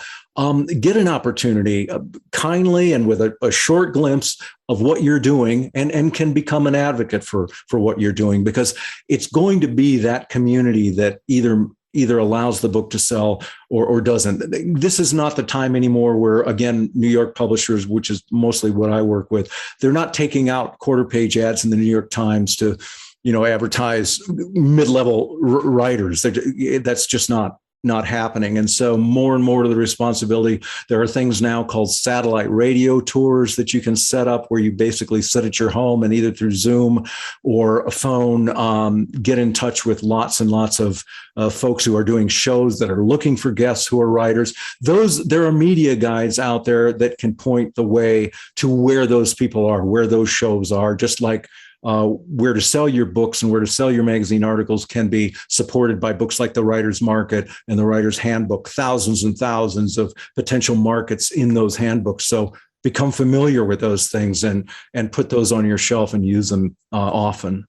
get an opportunity kindly and with a short glimpse of what you're doing, and can become an advocate for what you're doing, because it's going to be that community that either allows the book to sell or doesn't. This is not the time anymore where, again, New York publishers, which is mostly what I work with, they're not taking out quarter page ads in the New York Times to, advertise mid-level writers. That's just not happening. And so more and more of the responsibility, there are things now called satellite radio tours that you can set up, where you basically sit at your home and either through Zoom or a phone, get in touch with lots and lots of folks who are doing shows that are looking for guests who are writers. There are media guides out there that can point the way to where those people are, where those shows are, just like where to sell your books and where to sell your magazine articles can be supported by books like The Writer's Market and The Writer's Handbook, thousands and thousands of potential markets in those handbooks. So become familiar with those things and put those on your shelf and use them often.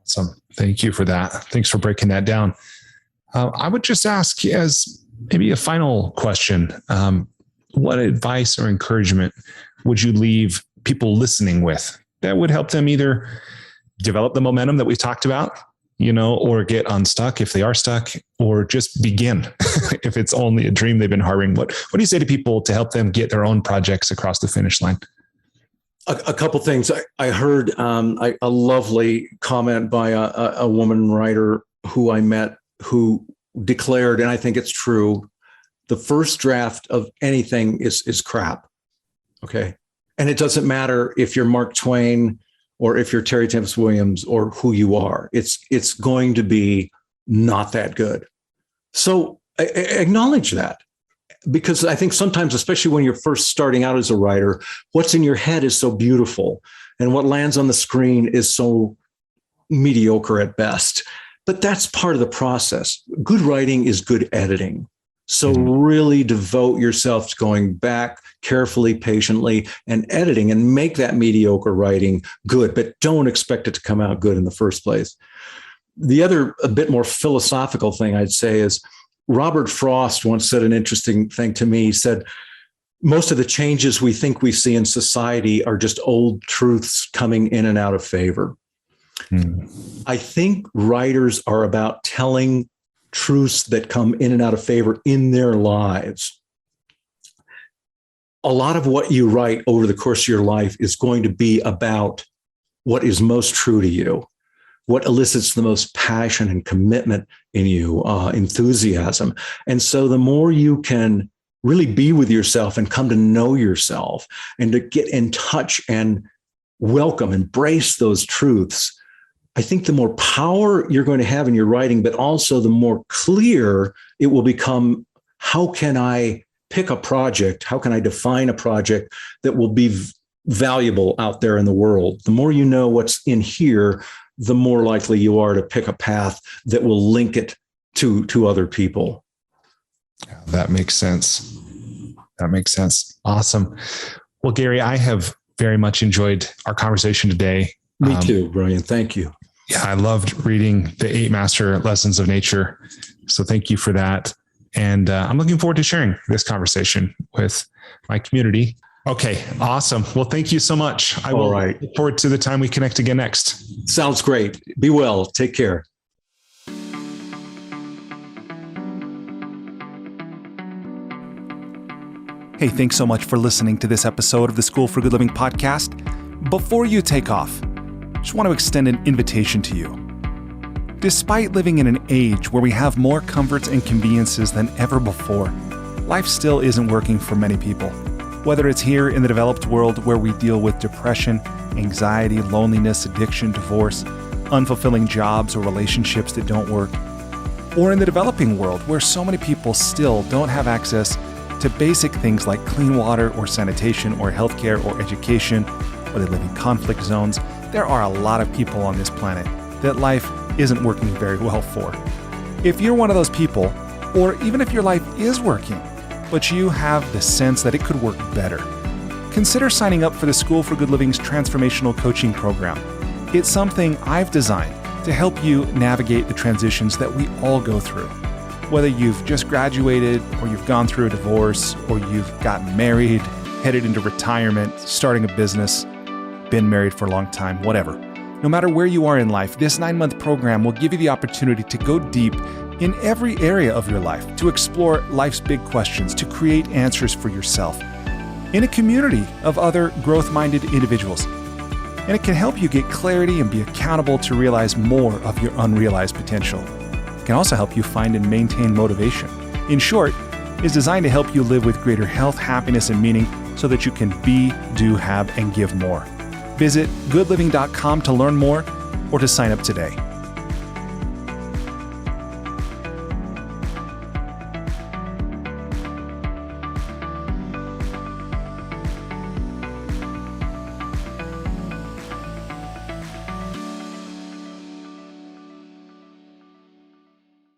Awesome. Thank you for that. Thanks for breaking that down. I would just ask, as maybe a final question, what advice or encouragement would you leave people listening with that would help them either develop the momentum that we talked about, or get unstuck if they are stuck, or just begin if it's only a dream they've been harboring? What do you say to people to help them get their own projects across the finish line? A couple things. I heard a lovely comment by a woman writer who I met, who declared, and I think it's true, the first draft of anything is crap. Okay. And it doesn't matter if you're Mark Twain or if you're Terry Tempest Williams or who you are. It's going to be not that good. So acknowledge that, because I think sometimes, especially when you're first starting out as a writer, what's in your head is so beautiful, and what lands on the screen is so mediocre at best. But that's part of the process. Good writing is good editing. So really devote yourself to going back carefully, patiently, and editing, and make that mediocre writing good, but don't expect it to come out good in the first place. The other, a bit more philosophical thing I'd say is, Robert Frost once said an interesting thing to me. He said, most of the changes we think we see in society are just old truths coming in and out of favor. I think writers are about telling truths that come in and out of favor in their lives. A lot of what you write over the course of your life is going to be about what is most true to you, what elicits the most passion and commitment in you, enthusiasm. And so the more you can really be with yourself and come to know yourself and to get in touch and welcome, embrace those truths, I think the more power you're going to have in your writing, but also the more clear it will become how can I pick a project? How can I define a project that will be valuable out there in the world? The more you know what's in here, the more likely you are to pick a path that will link it to other people. Yeah, that makes sense. That makes sense. Awesome. Well, Gary, I have very much enjoyed our conversation today. Me too, Brian. Thank you. Yeah, I loved reading the 8 Master Lessons of Nature. So thank you for that. And I'm looking forward to sharing this conversation with my community. Okay, awesome. Well, thank you so much. I will look forward to the time we connect again next. Sounds great. Be well. Take care. Hey, thanks so much for listening to this episode of the School for Good Living podcast. Before you take off, I just want to extend an invitation to you. Despite living in an age where we have more comforts and conveniences than ever before, life still isn't working for many people. Whether it's here in the developed world where we deal with depression, anxiety, loneliness, addiction, divorce, unfulfilling jobs or relationships that don't work, or in the developing world where so many people still don't have access to basic things like clean water or sanitation or healthcare or education, or they live in conflict zones, there are a lot of people on this planet that life isn't working very well for. If you're one of those people, or even if your life is working, but you have the sense that it could work better, consider signing up for the School for Good Living's Transformational Coaching Program. It's something I've designed to help you navigate the transitions that we all go through. Whether you've just graduated, or you've gone through a divorce, or you've gotten married, headed into retirement, starting a business, been married for a long time, whatever. No matter where you are in life, this 9-month program will give you the opportunity to go deep in every area of your life, to explore life's big questions, to create answers for yourself in a community of other growth-minded individuals. And it can help you get clarity and be accountable to realize more of your unrealized potential. It can also help you find and maintain motivation. In short, it's designed to help you live with greater health, happiness, and meaning so that you can be, do, have, and give more. Visit goodliving.com to learn more or to sign up today.